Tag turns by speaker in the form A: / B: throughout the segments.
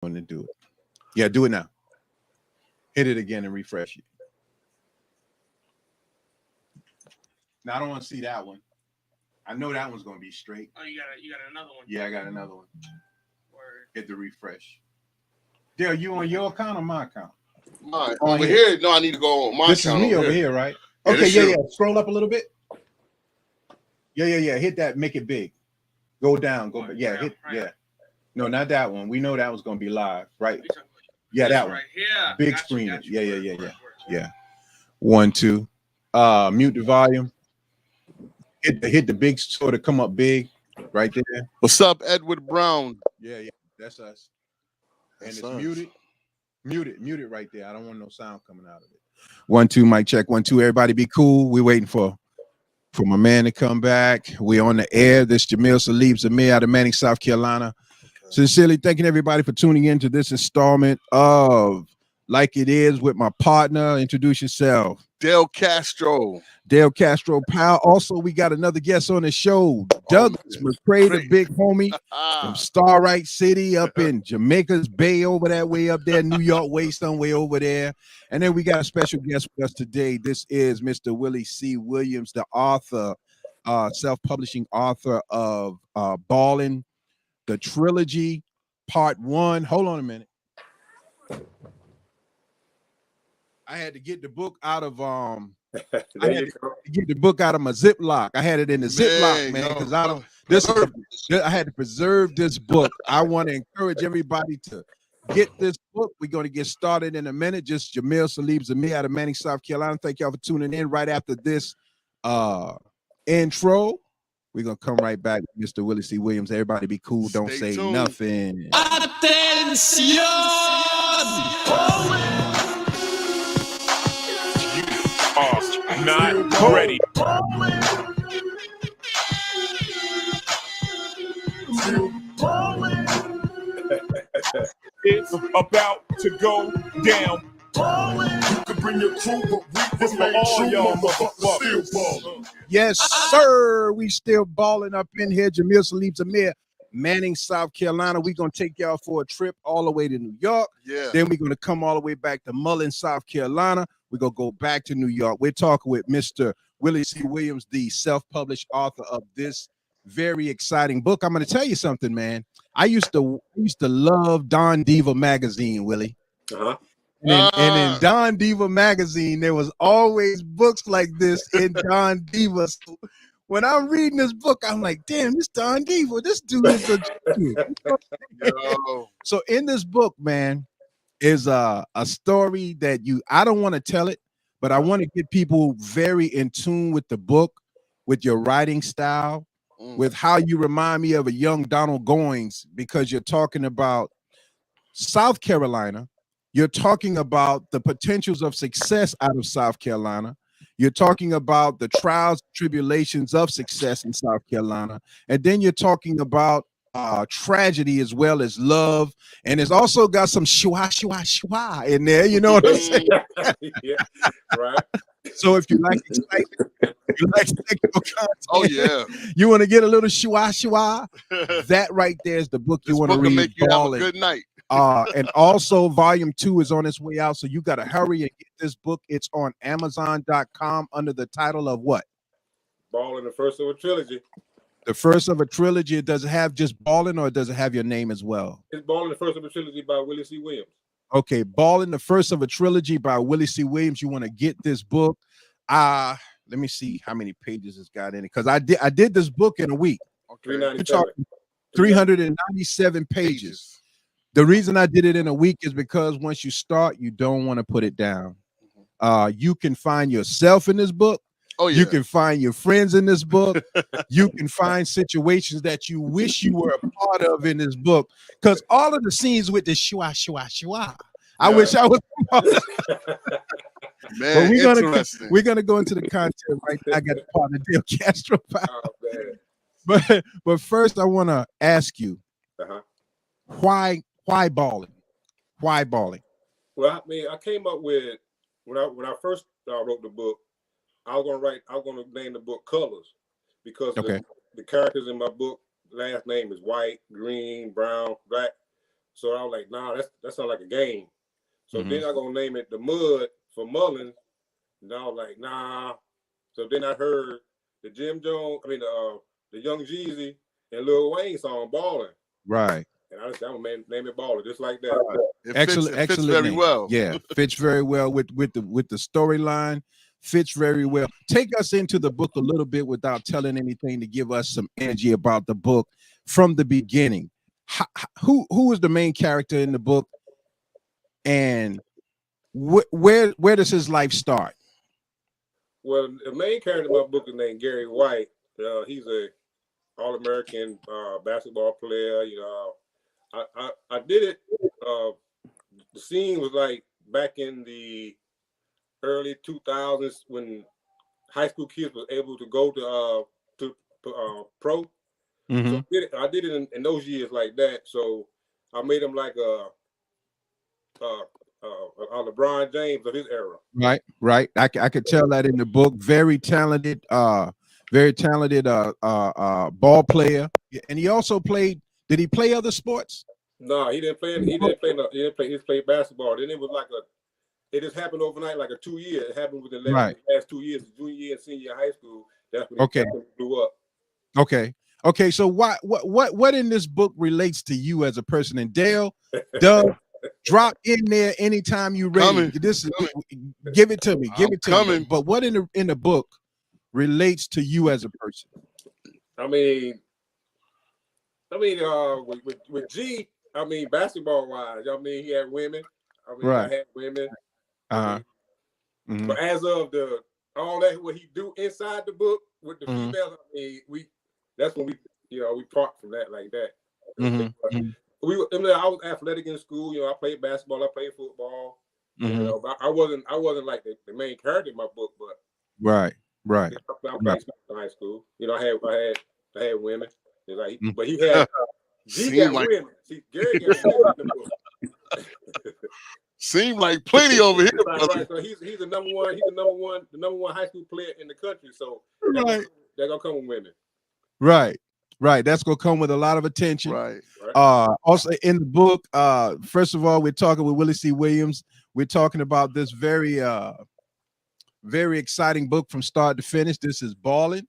A: going to do it. Yeah, do it now. Hit it again and refresh it. Now I don't want to see that one. I know that one's going to be straight.
B: Oh, you got another one.
A: Yeah, I got another one.
B: Word.
A: Hit the refresh. Dale, you on your account or my account?
C: Mine. Over here. No, I need to go on my
A: this
C: account.
A: This is me over here, right?
C: Yeah,
A: okay, yeah. Scroll up a little bit. Yeah. Hit that. Make it big. Go down. Go back. Yeah, hit. Right. Yeah. No, not that one. We know that was going to be live, right? Yeah, that one. Right here. Big screen. Yeah. 1, 2. Mute the volume. Hit the big sort of come up big right there.
C: What's up, Edward Brown?
A: Yeah. That's us. And it's muted. Mute it right there. I don't want no sound coming out of it. 1, 2, mic check. 1, 2. Everybody be cool. We're waiting for my man to come back. We're on the air. This Jamil Salib Zamir out of Manning, South Carolina. Okay. Sincerely thanking everybody for tuning in to this installment of Like It Is with my partner. Introduce yourself.
C: Dale Castro,
A: pal. Also, we got another guest on the show, Douglas McCray, the big homie from Starlight City up in Jamaica's Bay over that way up there, New York way, somewhere over there. And then we got a special guest with us today. This is Mr. Willie C. Williams, the author, self-publishing author of BALLN, the Trilogy, Part 1. Hold on a minute. I had to get the book out of my Ziploc. I had it in the Ziploc, man, because I had to preserve this book. I want to encourage everybody to get this book. We're going to get started in a minute. Just Jamil Salib Zamir out of Manning, South Carolina. Thank y'all for tuning in. Right after this intro, we're going to come right back with Mr. Willie C. Williams. Everybody be cool. Don't say nothing.
D: Attention! Not ready. It's about to go down. You can bring your crew, but we for all y'all motherfuckers still ballin'.
A: Yes, sir. We still balling up in here. Jamil Salib Zamir, Manning, South Carolina. We're going to take y'all for a trip all the way to New York.
C: Yeah.
A: Then we're going to come all the way back to Mullen, South Carolina. We're going to go back to New York. We're talking with Mr. Willie C. Williams, the self-published author of this very exciting book. I'm going to tell you something, man. I used to love Don Diva magazine, Willie.
E: Uh-huh.
A: And in Don Diva magazine, there was always books like this in Don Diva. So when I'm reading this book, I'm like, damn, this Don Diva, this dude is a So in this book, man, is a story that I don't want to tell it, but I want to get people very in tune with the book, with your writing style, with how you remind me of a young Donald Goines, because you're talking about South Carolina. You're talking about the potentials of success out of South Carolina. You're talking about the trials, tribulations of success in South Carolina. And then you're talking about tragedy as well as love. And it's also got some shwa in there. You know what I'm saying?
E: Yeah, right.
A: So if you like excitement, you like sexual content,
C: oh yeah,
A: you want to get a little shwa, that right there is the book you want to read.
C: Make you have a good night.
A: And also volume 2 is on its way out, so you got to hurry and get this book. It's on Amazon.com under the title of what?
E: BALLN, the first of a trilogy.
A: The first of a trilogy. Does it have just BALLN, or does it have your name as well?
E: It's BALLN, the first of a trilogy by Willie C. Williams.
A: Okay, BALLN, the first of a trilogy by Willie C. Williams. You want to get this book. Let me see how many pages it's got in it, because I did this book in a week.
E: Okay.
A: 397 pages. The reason I did it in a week is because once you start, you don't want to put it down. You can find yourself in this book.
C: Oh, yeah.
A: You can find your friends in this book. You can find situations that you wish you were a part of in this book. Because all of the scenes with the shwa. I wish I was.
C: Man,
A: we're gonna go into the content right now. I got the part of Dale Castro. But first, I want to ask you, why BALLN? Why BALLN?
E: Well, I mean, I came up with when I first wrote the book, I was gonna name the book Colors, because the characters in my book last name is white, green, brown, black. So I was like, nah, that sounds like a game. So then I gonna name it the Mud for Mullins. And I was like, nah. So then I heard the the Young Jeezy and Lil Wayne song "Ballin'."
A: Right.
E: And I just I'm gonna name it "Ballin'" just like that.
A: Excellent,
C: It fits
A: excellent
C: very
A: name.
C: well.
A: Yeah, fits very well with the storyline. Fits very well. Take us into the book a little bit without telling anything to give us some energy about the book from the beginning. Who is the main character in the book, and where does his life start?
E: Well, the main character in my book is named Gary White. He's a All-American basketball player. You know, I did it. The scene was like back in the early 2000s when high school kids was able to go to pro. So I did it in those years like that. So I made him like a LeBron James of his era.
A: Right. I could tell that in the book. Very talented ball player. And he also played. Did he play other sports?
E: No, he didn't play. He just played basketball. Then it was like it just happened overnight, like a 2 year. It happened within the last 2 years, junior year and senior year high school. That's when he blew up.
A: Okay. So what in this book relates to you as a person? And Dale, Doug, drop in there anytime you ready. Give it to me. Give it to me. But what in the book relates to you as a person?
E: I mean, with G, I mean, basketball wise, I mean, he had women. I mean, I had women. But as of all that what he do inside the book with the females, I mean, that's when we part from that like that. I was athletic in school. You know, I played basketball, I played football. You know, but I wasn't like the main character in my book, but
A: right.
E: I played in high school. You know, I had women. Like, but he had G got women. See, Gary got women in the book.
C: Seemed like plenty over here.
E: Right. So he's the number one high school player in the country. So they're gonna come with women.
A: Right. That's gonna come with a lot of attention.
C: Right.
A: Also in the book, first of all, we're talking with Willie C. Williams. We're talking about this very exciting book from start to finish. This is BALLN,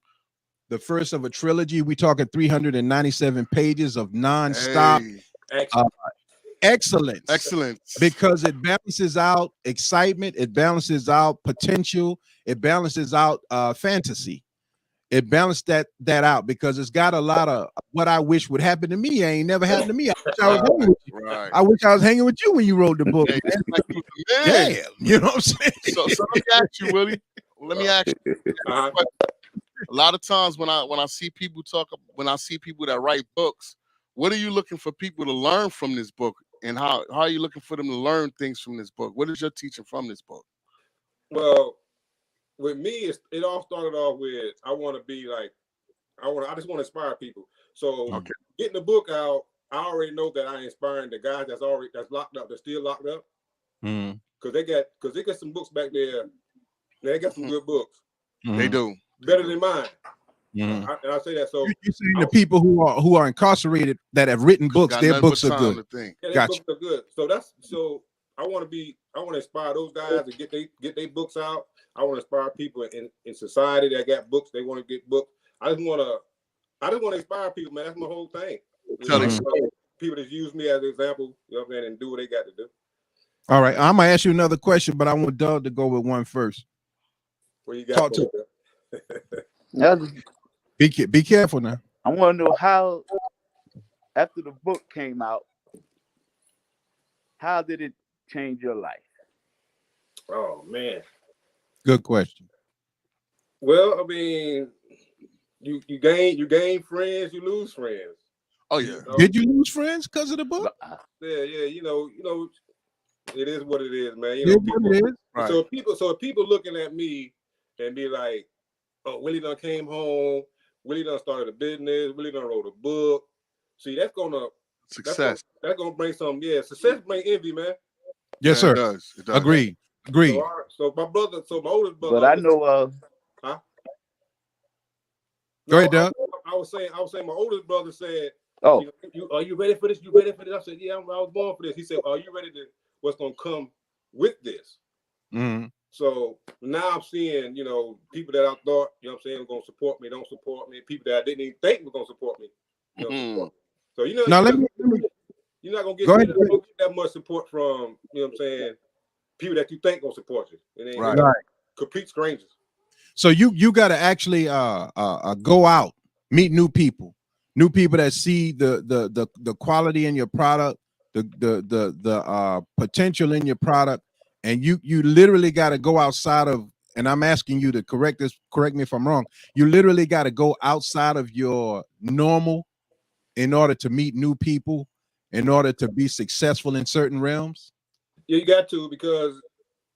A: the first of a trilogy. We're talking 397 pages of nonstop excellence, because it balances out excitement, it balances out potential, it balances out fantasy. It balanced that out because it's got a lot of what I wish would happen to me. Ain't never happened to me. I wish I was hanging with you when you wrote the book. Damn, you know what I'm saying?
C: So let me ask you, Willie. Let me ask you. A lot of times when I see people that write books, what are you looking for people to learn from this book, and how are you looking for them to learn things from this book? What is your teaching from this book?
E: Well, with me, it all started off with I just want to inspire people. So getting the book out, I already know that I'm inspiring the guys that's locked up, that's still locked up, because they got some books back there. They got some good books.
C: They do
E: better than mine. And I say that. So
A: you're saying the people who are incarcerated that have written books, their books are good.
E: Their books are good. So I want to inspire those guys to get their books out. I want to inspire people in society that got books. They want to get books. I just want to inspire people, man. That's my whole thing. People that use me as an example, you know what I'm saying, and do what they got to do.
A: All right, I'm gonna ask you another question, but I want Doug to go with one first.
E: What you got?
A: Talk to be careful now.
F: I want to know how, after the book came out, how did it change your life?
E: Oh man.
A: Good question.
E: Well, I mean, you gain friends, you lose friends.
C: Oh yeah.
A: Did you lose friends because of the book?
E: Yeah. You know, it is what it is, man. You know, people, right. So if people looking at me and be like, "Oh, Willie done came home. Willie done started a business. Willie done wrote a book." See, that's gonna
C: success.
E: That's gonna bring some. Yeah, success bring envy, man.
A: Yes, sir.
C: It does.
A: Agreed.
E: So my oldest brother.
F: But I know.
A: Go ahead, Doug.
E: I was saying my oldest brother said
F: Oh,
E: Are you ready for this? You ready for this? I said, yeah, I was born for this. He said, are you ready to what's gonna come with this?
A: Mm-hmm.
E: So now I'm seeing, people that I thought, were gonna support me, don't support me. People that I didn't even think were gonna support me, support me. So
A: Now let me
E: you're not gonna get,
A: go ahead.
E: that much support from, people that you think gonna support you. It ain't
A: Right.
E: complete strangers.
A: So you got to actually go out, meet new people that see the quality in your product, the potential in your product, and you literally got to go outside of. And I'm asking you to correct me if I'm wrong. You literally got to go outside of your normal in order to meet new people, in order to be successful in certain realms.
E: Yeah, you got to, because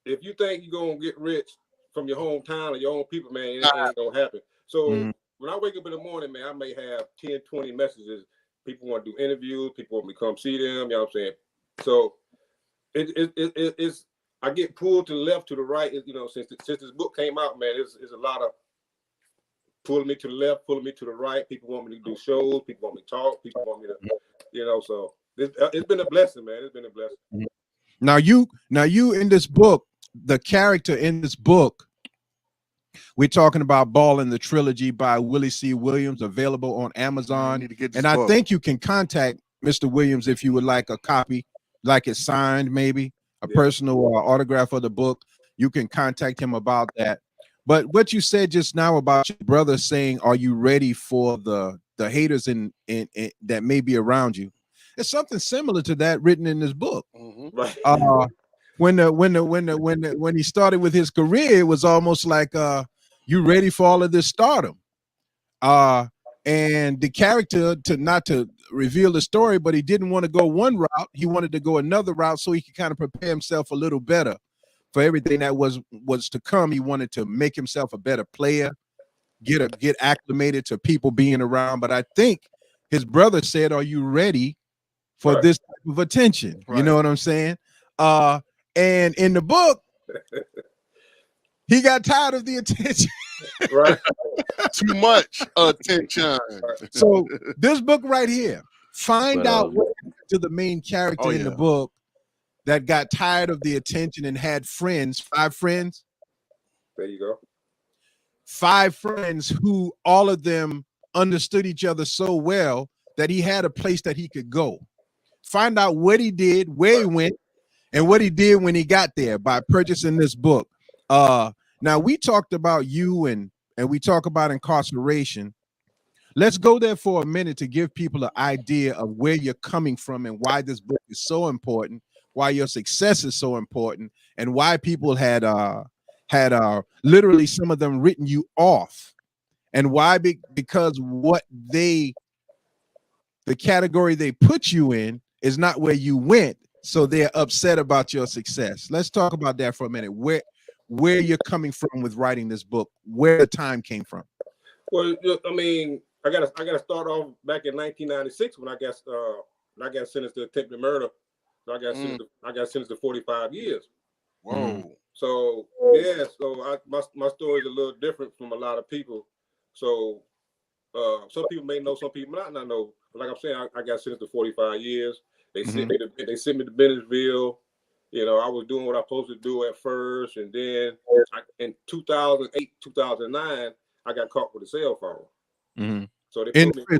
E: if you think you're gonna get rich from your hometown or your own people, man, it ain't gonna happen. So when I wake up in the morning, man, I may have 10, 20 messages. People want to do interviews, people want me to come see them, you know what I'm saying? So it's I get pulled to the left, to the right, since this book came out, man, it's a lot of pulling me to the left, pulling me to the right. People want me to do shows, people want me to talk, people want me to, so it's been a blessing, man. It's been a blessing.
A: Now you in this book, the character in this book, we're talking about BALLN, the trilogy by Willie C. Williams, available on Amazon. And I think you can contact Mr. Williams if you would like a copy, like it signed, maybe a personal autograph of the book. You can contact him about that. But what you said just now about your brother saying, "Are you ready for the haters in that may be around you?" It's something similar to that written in this book.
E: Right.
A: When he started with his career, it was almost like you ready for all of this stardom. And the character, not to reveal the story, but he didn't want to go one route. He wanted to go another route so he could kind of prepare himself a little better for everything that was to come. He wanted to make himself a better player, get acclimated to people being around. But I think his brother said, "Are you ready for this type of attention?" You know what I'm saying? And in the book, he got tired of the attention.
E: Right.
C: Too much attention.
A: So this book right here, find out what happened to the main character in the book that got tired of the attention and had friends, 5 friends.
E: There you go.
A: 5 friends who all of them understood each other so well that he had a place that he could go. Find out what he did, where he went, and what he did when he got there by purchasing this book. Now we talked about you and we talk about incarceration. Let's go there for a minute to give people an idea of where you're coming from and why this book is so important, why your success is so important, and why people had literally some of them written you off, and why because the category they put you in is not where you went, so they're upset about your success. Let's talk about that for a minute. Where you're coming from with writing this book, where the time came from.
E: Well, I mean, I gotta start off back in 1996 when I got sentenced to attempted murder. So I got sentenced to 45 years.
C: Whoa.
E: So yeah, so my story is a little different from a lot of people. So some people may know, some people might not know. But like I'm saying, I got sentenced to 45 years. They sent me to Bennersville. I was doing what I was supposed to do at first, and then in 2008, 2009, I got caught with a cell phone. So they put me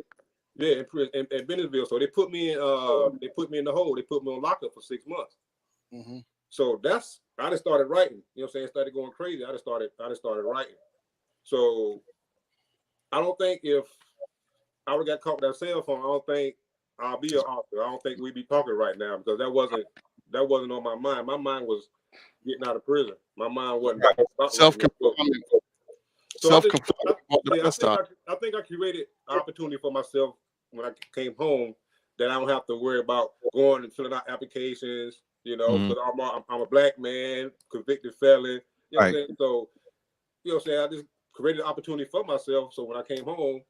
E: in Bennersville. So they put me in the hole. They put me on lockup for 6 months. So I just started writing. You know what I'm saying? Started going crazy. I just started writing. So I don't think if I would got caught with that cell phone, I don't think I'll be an author. I don't think we'd be talking right now, because that wasn't on my mind. My mind was getting out of prison. My mind wasn't
C: self-confinement.
E: So I think I created opportunity for myself when I came home, that I don't have to worry about going and filling out applications, because I'm a black man, convicted felon, you know what I'm saying? So, I just created an opportunity for myself, so when I came home,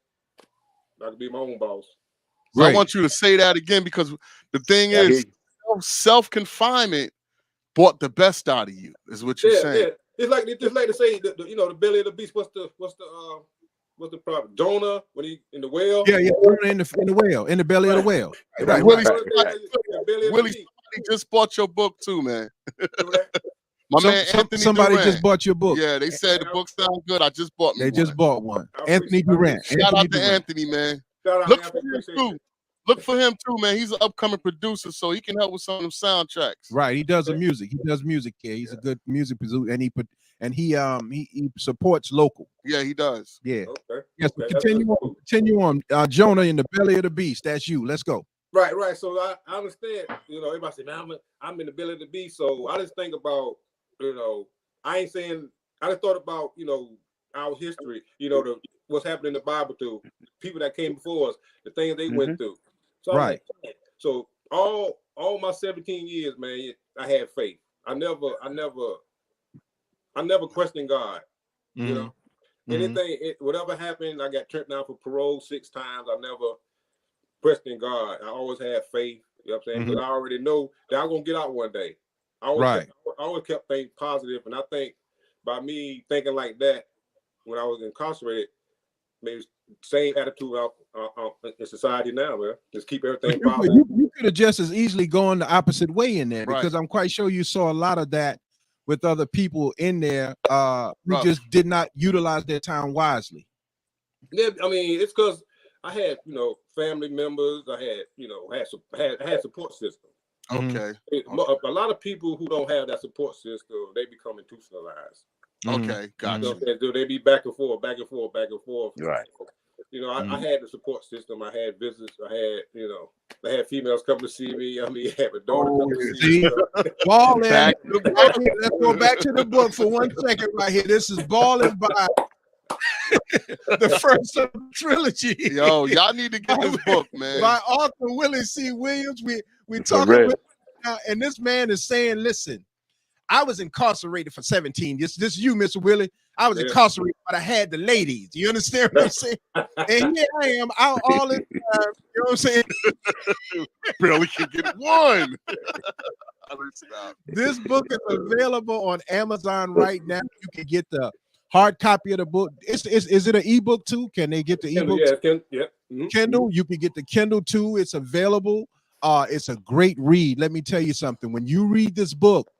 E: I could be my own boss.
C: So I want you to say that again, because the thing is, self-confinement brought the best out of you, is what you're saying.
E: Yeah. It's like to say the belly of the beast. What's the what's the problem? Jonah when he in the whale.
A: Yeah, in the whale, in the belly of the whale.
F: Right.
C: Willie,
E: Willie,
C: he just bought your book too, man. My man Anthony
A: somebody
C: Durant.
A: just bought your book.
C: Yeah, they said the book sounds good. I just bought me
A: They
C: one.
A: just bought one. Anthony Durant.
C: Shout out to Anthony, man. Look for him too. Look for him too, man. He's an upcoming producer, so he can help with some of them soundtracks.
A: Right, he does the music. He does music here. He's a good music producer, and he supports local.
C: Yeah, he does.
A: Yeah.
E: Okay.
A: Yes.
E: Okay,
A: Continue on. Jonah in the belly of the beast. That's you. Let's go.
E: Right. So I understand. Everybody say, man, I'm in the belly of the beast. So I just think about, I ain't saying. I just thought about, our history. What's happening in the Bible to people that came before us, the things they went through. So
A: right.
E: So all my 17 years, man, I had faith. I never questioned God. Anything, whatever happened, I got turned down for parole 6 times. I never questioned God. I always had faith. You know what I'm saying? Because I already know that I'm gonna get out one day. I always kept thinking positive, and I think by me thinking like that when I was incarcerated, maybe same attitude out in society now, man. Just keep everything positive.
A: You could have just as easily gone the opposite way in there, because I'm quite sure you saw a lot of that with other people in there who just did not utilize their time wisely.
E: Yeah, I mean, it's because I had, family members. I had, had support system.
C: Okay.
E: A lot of people who don't have that support system, they become institutionalized.
C: Okay, gotcha.
E: Do they be back and forth?
F: Right.
E: I had the support system. I had visits. I had females come to see me. I mean, I had a daughter come to see me.
A: BALLN. Let's go back to the book for 1 second right here. This is BALLN by the first of the trilogy.
C: Yo, y'all need to get this book, man.
A: By author Willie C. Williams. We talking about now, and this man is saying, listen, I was incarcerated for 17. This you, Mr. Willie. I was incarcerated, but I had the ladies. You understand what I'm saying? And here I am out all this time. You know what I'm saying?
C: Barely can get one.
A: This book is available on Amazon right now. You can get the hard copy of the book. Is it an ebook too? Can they get the ebook? Kindle. You can get the Kindle too. It's available. It's a great read. Let me tell you something. When you read this book,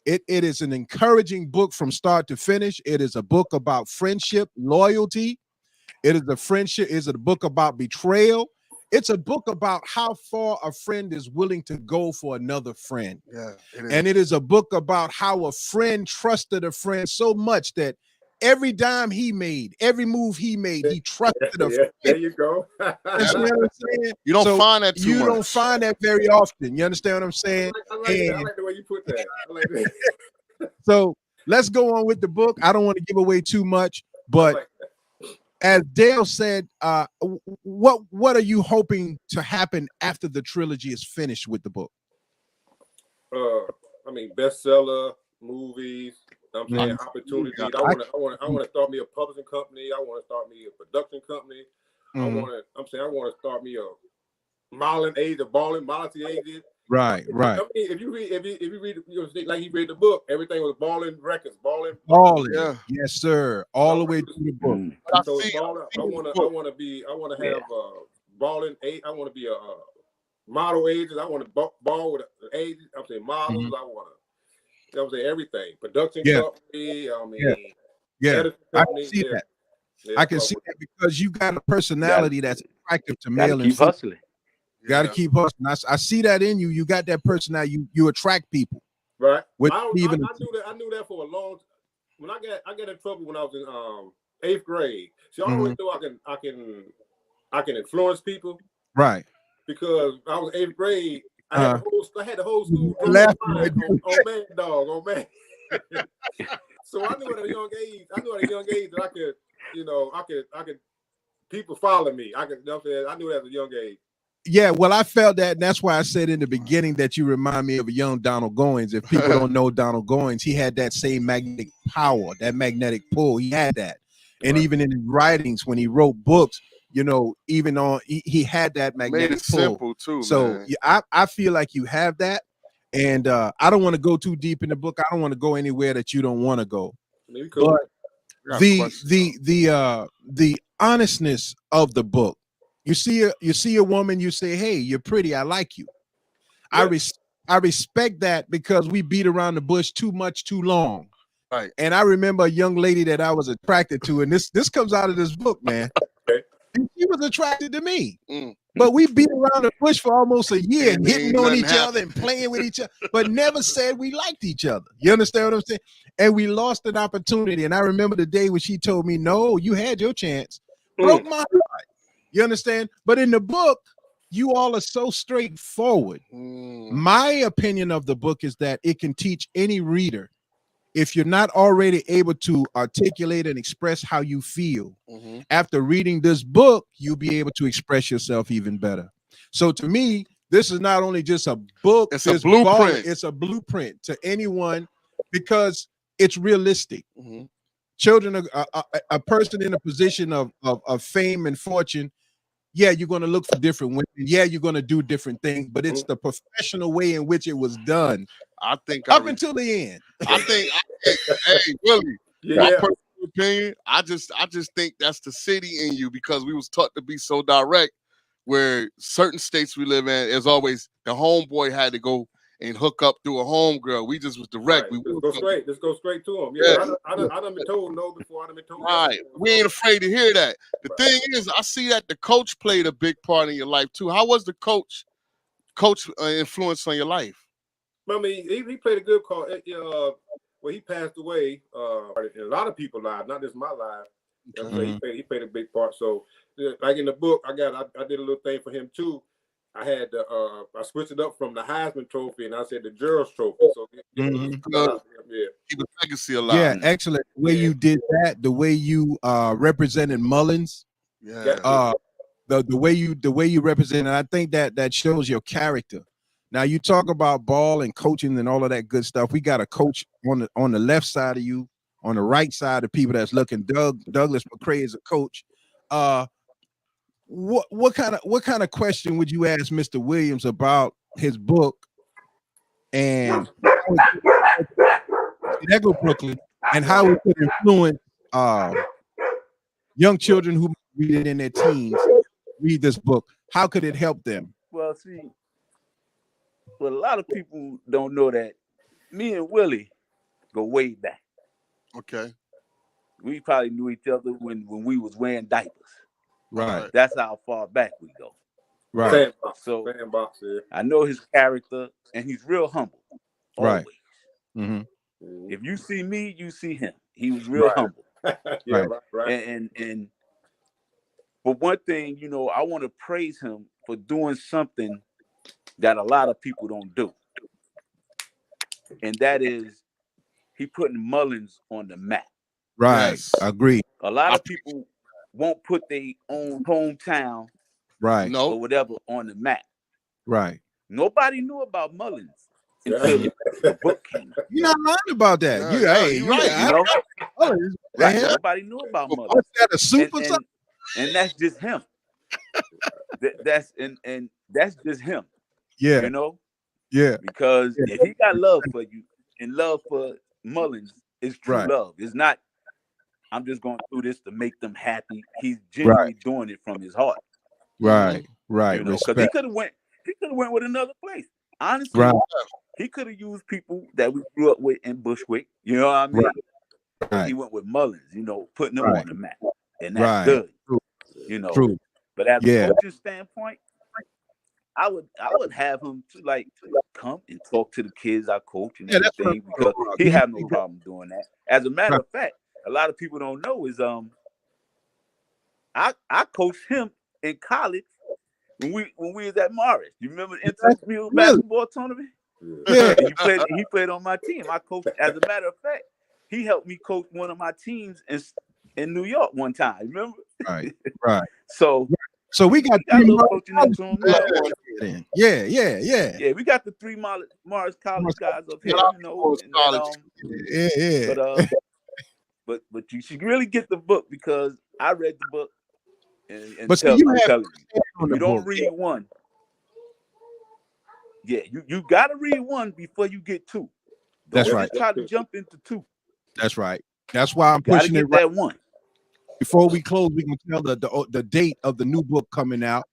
A: it is an encouraging book from start to finish. It is a book about friendship, loyalty. It is a book about betrayal. It's a book about how far a friend is willing to go for another friend.
C: Yeah,
A: and it is a book about how a friend trusted a friend so much that every dime he made, every move he made, he trusted a friend.
E: There you go.
A: You understand what I'm saying?
C: You don't find that too much.
A: Don't find that very often. You understand what I'm saying?
E: I like the way you put that. I like that.
A: So let's go on with the book. I don't want to give away too much, but as Dale said, what are you hoping to happen after the trilogy is finished with the book?
E: I mean, bestseller, movies. I'm saying opportunities. I want to start me a publishing company. I want to start me a production company. I want to start me a modeling agent, modeling agent.
A: Right.
E: I mean, if you read, like you read the book, everything was BALLN Records, BALLN.
A: Yeah. Yes, sir. All the way through the book.
E: So I want to have BALLN. I want to be a model agent. I want to ball with an agent. I'm saying models. I want to. That was everything. Production company. I mean,
A: I can see that. I can see that because you got a personality that's attractive to male and
F: keep hustling.
A: You got to keep hustling. I see that in you. You got that personality. You attract people.
E: Right. I knew that for a long time. When I got in trouble when I was in 8th grade. See, I always knew I can influence people.
A: Right.
E: Because I was 8th grade. I had the whole school on man dog, on man. So I knew at a young age that I could people follow me. I knew at a young age.
A: Yeah, well, I felt that, and that's why I said in the beginning that you remind me of a young Donald Goines. If people don't know Donald Goines, he had that same magnetic power, that magnetic pull. He had that. And even in his writings, when he wrote books, even on he had that magnetic pull.
C: Simple too.
A: So I feel like you have that, and I don't want to go too deep in the book. I don't want to go anywhere that you don't want to go.
E: But
A: the honestness of the book. You see a woman, you say, "Hey, you're pretty. I like you."
E: Yeah.
A: I respect that because we beat around the bush too much too long.
C: Right.
A: And I remember a young lady that I was attracted to, and this comes out of this book, man.
E: Okay.
A: And she was attracted to me.
C: Mm.
A: But we beat around the bush for almost a year,
C: And
A: hitting
C: ain't
A: on
C: nothing
A: each other and playing with each other, but never said we liked each other. You understand what I'm saying? And we lost an opportunity. And I remember the day when she told me, "No, you had your chance." Broke my heart. You understand? But in the book, you all are so straightforward. My opinion of the book is that it can teach any reader, if you're not already able to articulate and express how you feel, after reading this book, you'll be able to express yourself even better. So to me, this is not only just a book,
C: It's a blueprint.
A: It's a blueprint to anyone because it's realistic. Children, a person in a position of fame and fortune, yeah, you're going to look for different women. Yeah, you're going to do different things, but it's the professional way in which it was done.
C: I think
A: up until the end.
C: I think hey, Willie, my personal opinion, I just think that's the city in you because we was taught to be so direct. Where certain states we live in, as always, the homeboy had to go and hook up through a homegirl. We just was direct.
E: Right.
C: We
E: Let's go straight to them. Yeah, I done been told no before. I done been told.
C: Right. We ain't afraid to hear that. The thing is, I see that the coach played a big part in your life too. How was the coach influence on your life?
E: I mean, he played a good call. Well, he passed away. In a lot of people's lives, not just my life. He played a big part. So, like in the book, I did a little thing for him too. I had I switched it up from the Heisman Trophy, and I said the Gerald's Trophy. So,
C: keep a legacy alive.
A: Yeah, excellent. The way you did that, the way you represented Mullins, the way you represented, I think that shows your character. Now you talk about ball and coaching and all of that good stuff. We got a coach on the left side of you, on the right side of people that's looking. Douglas McCrae is a coach. What kind of question would you ask Mr. Williams about his book and Brooklyn and how it could influence young children who read it in their teens, read this book? How could it help them?
F: Well, see, a lot of people don't know that me and Willie go way back.
C: Okay.
F: We probably knew each other when we was wearing diapers.
A: Right.
F: That's how far back we go.
A: Right.
F: So I know his character, and he's real humble. Always.
A: Right.
F: If you see me, you see him. He was real humble.
E: Right.
F: And but one thing, I want to praise him for doing something that a lot of people don't do. And that is he putting Mullins on the map.
A: Right. Yes. Agree.
F: A lot of people won't put their own hometown or whatever on the map.
A: Right.
F: Nobody knew about Mullins until the book came out.
A: You're not lying about that.
F: Nobody knew about Mullins.
A: Was that a soup or something?
F: And that's just him. That's just him.
A: Yeah. Yeah.
F: Because if he got love for you and love for Mullins, it's true love. It's not, I'm just going through this to make them happy. He's genuinely doing it from his heart.
A: Right.
F: Because he could have went with another place. Honestly, he could have used people that we grew up with in Bushwick. You know what I mean?
A: Right.
F: He went with Mullins, putting them on the map. And that's good.
A: True.
F: But as a coaching standpoint, I would have him to come and talk to the kids I coach and everything because he have no problem doing that. As a matter of fact, a lot of people don't know is I coached him in college when we was at Morris. You remember the intramural basketball tournament?
A: Yeah.
F: And he played on my team. I coached. As a matter of fact, he helped me coach one of my teams in New York one time. Remember?
A: Right.
F: So
A: we got
F: a little coaching up to him.
A: Yeah.
F: We got the three Morris College guys up here, But you should really get the book because I read the book. And you don't read one. Yeah, you gotta read one before you get two.
A: That's right.
F: Try to jump into two.
A: That's right. That's why I'm pushing it.
F: That one.
A: before we close, we can tell the date of the new book coming out.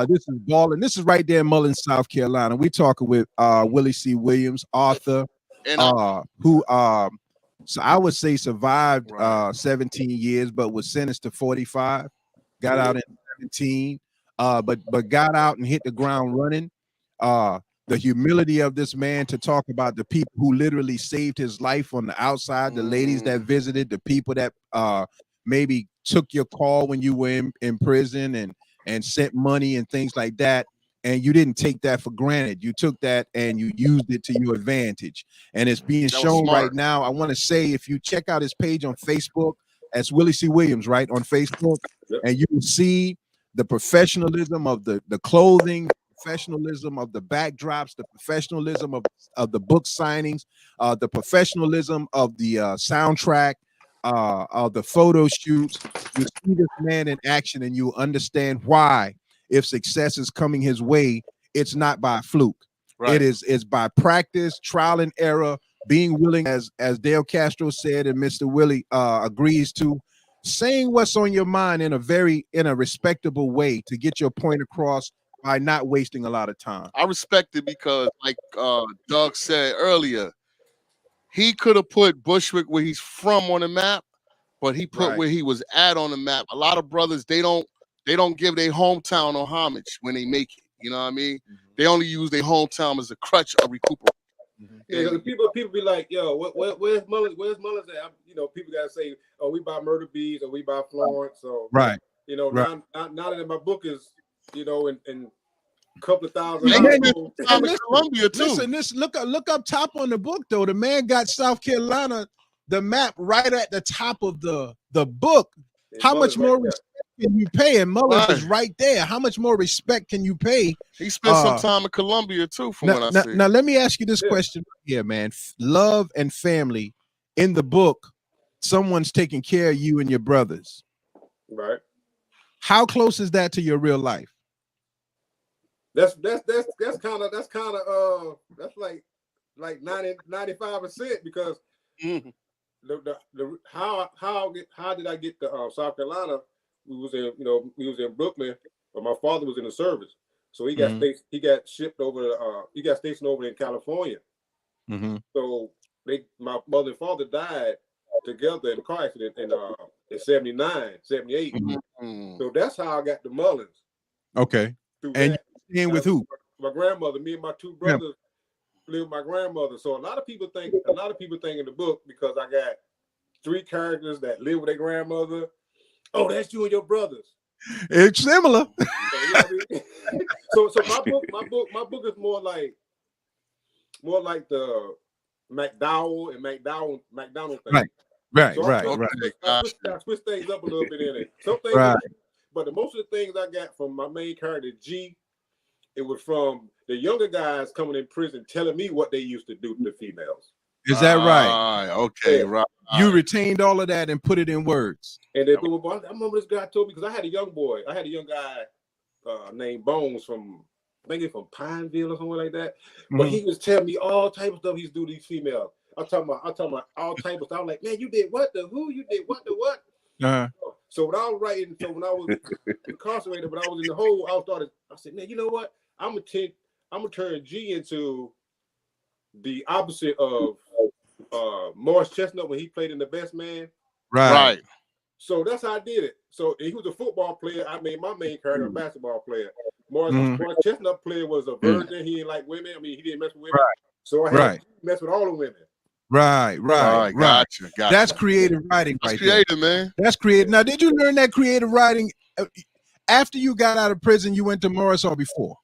A: This is BALLN. This is right there in Mullins, South Carolina. We're talking with Willie C. Williams, author, who so I would say survived 17 years, but was sentenced to 45. Got out in 17, but got out and hit the ground running. The humility of this man to talk about the people who literally saved his life on the outside, the ladies that visited, the people that maybe took your call when you were in prison and sent money and things like that. And you didn't take that for granted. You took that and you used it to your advantage. And it's being shown right now. I want to say, if you check out his page on Facebook, that's Willie C. Williams, right, on Facebook, and you will see the professionalism of the clothing, professionalism of the backdrops, the professionalism of the book signings, the professionalism of the soundtrack, of the photo shoots. You see this man in action and you understand why, if success is coming his way, it's not by fluke. It's by practice, trial and error, being willing, as Dale Castro said and Mr. Willie agrees to, saying what's on your mind in a respectable way to get your point across by not wasting a lot of time.
C: I respect it because, like Doug said earlier, he could have put Bushwick where he's from on the map, but he put where he was at on the map. A lot of brothers, they don't give their hometown no homage when they make it. You know what I mean? They only use their hometown as a crutch of recuperation.
E: Yeah, people be like, yo, where's Mullins? Where's Mullins at? You know, people gotta say, oh, we buy Murder Bees or we buy Florence. So you know, now that my book is, you know, in a couple of thousand.
C: Columbia too.
A: Listen, look up top on the book though. The man got South Carolina, the map right at the top of the book. How much more respect can you pay? And Mullins is right there. How much more respect can you pay?
C: He spent some time in Columbia too, from what I see.
A: Now let me ask you this question here, man. Love and family. In the book, someone's taking care of you and your brothers.
E: Right.
A: How close is that to your real life?
E: That's kind of that's like 95% because how did I get to South Carolina? We was in Brooklyn, but my father was in the service, so he got shipped over he got stationed over in California. So my mother and father died together in a car accident in 79, 78. So that's how I got the Mullins.
A: Okay. And you with who?
E: My grandmother. Me and my two brothers live with my grandmother. So a lot of people think in the book, because I got 3 characters that live with their grandmother. Oh, that's you and your brothers.
A: It's similar.
E: So my book is more like the McDowell thing.
A: Right.
E: So
A: right.
E: I switch things up a little bit in it. Some things, but most of the things I got from my main character G, it was from the younger guys coming in prison telling me what they used to do to the females.
A: Is that right?
C: Okay, right.
A: You retained all of that and put it in words.
E: And then I remember this guy told me, because I had a young guy named Bones from, I think it's from Pineville or something like that. But he was telling me all type of stuff he's do to these females. I'm talking about all type of stuff. I'm like, man, you did what the who? You did what the what? So when I was writing, when I was incarcerated, when I was in the hole, I said, man, you know what? I'm gonna turn G into the opposite of Morris Chestnut when he played in The Best Man.
A: Right.
E: So that's how I did it. So he was a football player. I made my main character a basketball player. Morris Chestnut player was a virgin. He didn't like women. I mean, he didn't mess with women. So I had to mess with all the women.
A: Right.
C: Gotcha.
A: That's creative writing,
C: That's creative, man.
A: That's creative. Now, did you learn that creative writing after you got out of prison? You went to Morris or before?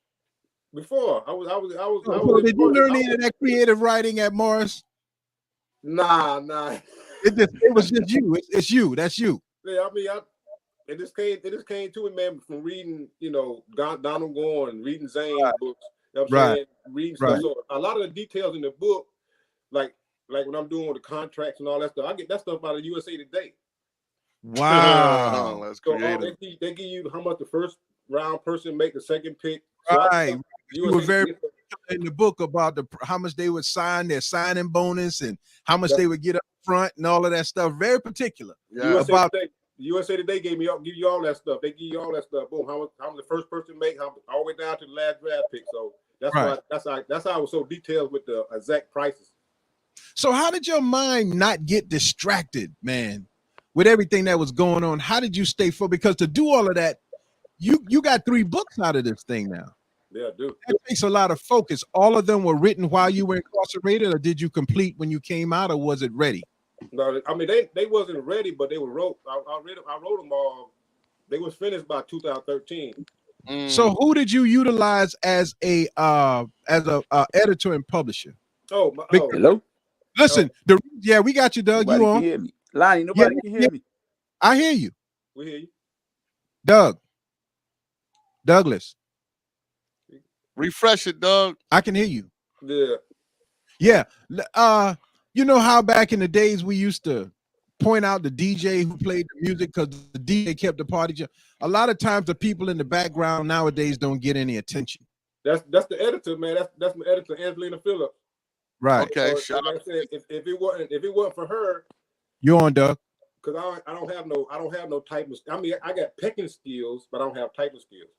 E: Before I was.
A: Did you learn any of that creative writing at Morris?
E: Nah.
A: It was just you. It's you. That's you.
E: Yeah, I mean, it just came to it, man, from reading, Donald Gorn, reading Zane books. You know what I'm saying? Reading stuff. So a lot of the details in the book, like when I'm doing the contracts and all that stuff, I get that stuff out of USA Today.
A: Wow.
C: That's
E: So
C: creative.
E: they give you how much the first round person make, the second pick.
A: So you were very in the book about how much they would sign, their signing bonus, and how much they would get up front and all of that stuff. Very particular about
E: USA Today give you all that stuff. They give you all that stuff. Boom, how the first person to make, all the way down to the last draft pick. So that's
A: Right.
E: why that's how I was so detailed with the exact prices.
A: So how did your mind not get distracted, man, with everything that was going on? How did you stay focused? Because to do all of that, you got 3 books out of this thing now.
E: Yeah, dude.
A: That takes a lot of focus. All of them were written while you were incarcerated, or did you complete when you came out, or was it ready?
E: No, I mean they wasn't ready, but they were wrote. I wrote them all. They was finished by 2013.
A: So who did you utilize as a editor and publisher?
F: Hello.
A: Listen, we got you, Doug.
F: Nobody
A: You on?
F: can hear me. Lonnie, nobody can hear me.
A: I hear you,
E: We hear you.
A: Douglas.
C: Refresh it, Doug.
A: I can hear you.
E: Yeah.
A: Yeah. You know how back in the days we used to point out the DJ who played the music because the DJ kept the party. A lot of times the people in the background nowadays don't get any attention.
E: That's the editor, man. That's my editor, Angelina Phillips.
A: Right.
C: Okay.
E: So, like I said, if it wasn't for her,
A: You on, Doug?
E: because I don't have no typing. I mean, I got pecking skills, but I don't have typing skills.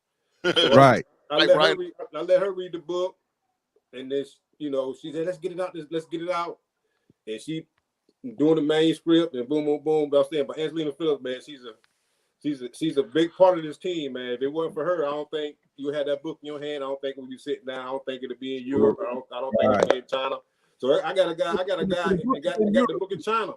E: So
A: Right.
E: I let her read the book, and then she said, "Let's get it out. Let's get it out." And she doing the manuscript and boom, boom, boom. But I'm saying, but Angelina Phillips, man, she's a big part of this team, man. If it wasn't for her, I don't think you had that book in your hand. I don't think we'd be sitting down. I don't think it'd be in Europe. I don't think it'd be in China. So I got a guy and got the book in China.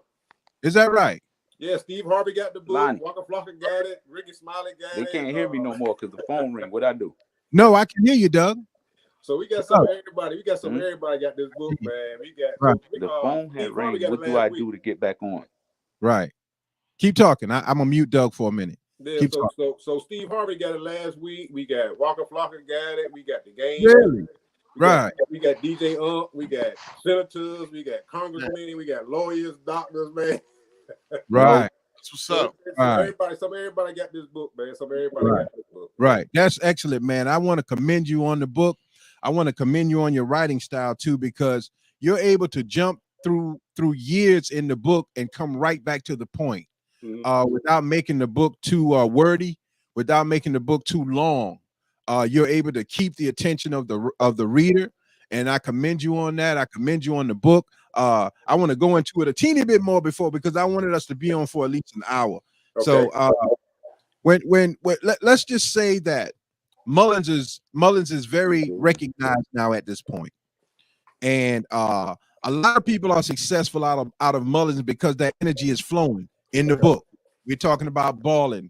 A: Is that right?
E: Yeah, Steve Harvey got the book.
F: Lonnie.
E: Waka Flocka got it. Ricky Smiley got
F: They
E: it.
F: can't hear me no more because the phone ring. What I do?
A: No, I can hear you, Doug.
E: So we got some of everybody. We got some of everybody got this book, man. We got
A: Right.
F: The phone had
E: Steve Harvey
F: ring.
E: got
F: What
E: it
F: do
E: last
F: I
E: week.
F: do to get back on?
A: Right. Keep talking. I'm gonna mute Doug for a minute.
E: Yeah,
A: Keep talking.
E: so Steve Harvey got it last week. We got Waka Flocka got it. We got the game.
A: Really?
E: Right. We got DJ We got senators. We got congressmen. We got lawyers, doctors, man.
A: Right.
C: That's what's up.
E: Everybody got this book, man. Everybody got this book.
A: Right. That's excellent, man. I want to commend you on the book. I want to commend you on your writing style too, because you're able to jump through years in the book and come right back to the point, without making the book too wordy, without making the book too long. You're able to keep the attention of the reader, and I commend you on that. I commend you on the book. I want to go into it a teeny bit more because I wanted us to be on for at least an hour. Okay. So let's just say that Mullins is very recognized now at this point, and a lot of people are successful out of Mullins because that energy is flowing in the book. We're talking about BALLN,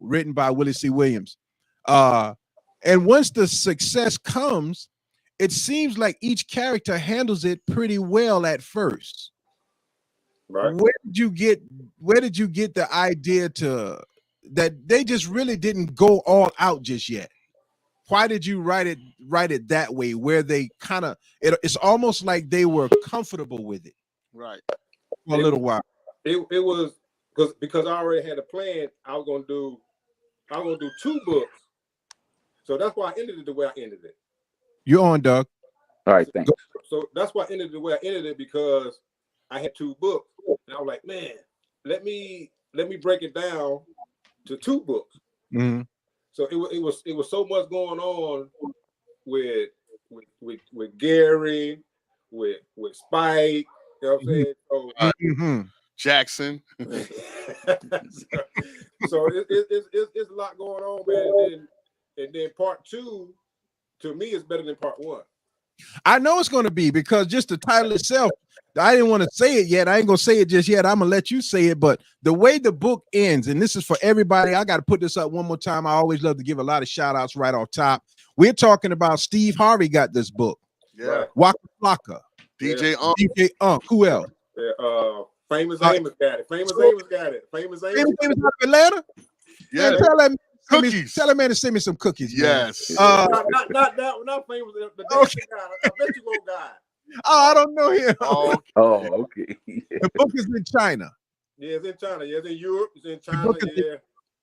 A: written by Willie C. Williams, and once the success comes, it seems like each character handles it pretty well at first.
E: Right.
A: Where did you get the idea that they just really didn't go all out just yet? Why did you write it that way, where they kind of it's almost like they were comfortable with it,
C: right,
A: for a little while?
E: It was because I already had a plan. I was gonna do 2 books, so that's why I ended it the way I ended it.
A: You're on, Doug.
F: All right, thanks.
E: So that's why I ended it the way I ended it, because I had 2 books, and I was like, man, let me break it down to 2 books.
A: Mm-hmm.
E: So it was so much going on with Gary, with Spike, you know what I'm saying? So,
C: Jackson.
E: so it's a lot going on, man. And then part 2, to me, is better than part 1.
A: I know it's going to be, because just the title itself, I didn't want to say it yet. I ain't going to say it just yet. I'm going to let you say it. But the way the book ends, and this is for everybody, I got to put this up one more time. I always love to give a lot of shout outs right off top. We're talking about Steve Harvey got this book.
C: Yeah.
A: Waka Flocka.
C: DJ
A: Unk. Who else?
E: Yeah, Famous Amos got it. Famous Amos got it. Famous Amos
A: out of Atlanta?
C: Yeah.
A: Man, tell that
C: Cookies.
A: Tell that man to send me some cookies.
C: Yes.
E: not Famous. The dancing guy. I bet you won't guy.
A: Oh, I don't know him.
F: Oh, okay.
A: The book is in China.
E: Yeah, it's in China. Yeah, it's in Europe. It's in China. Yeah,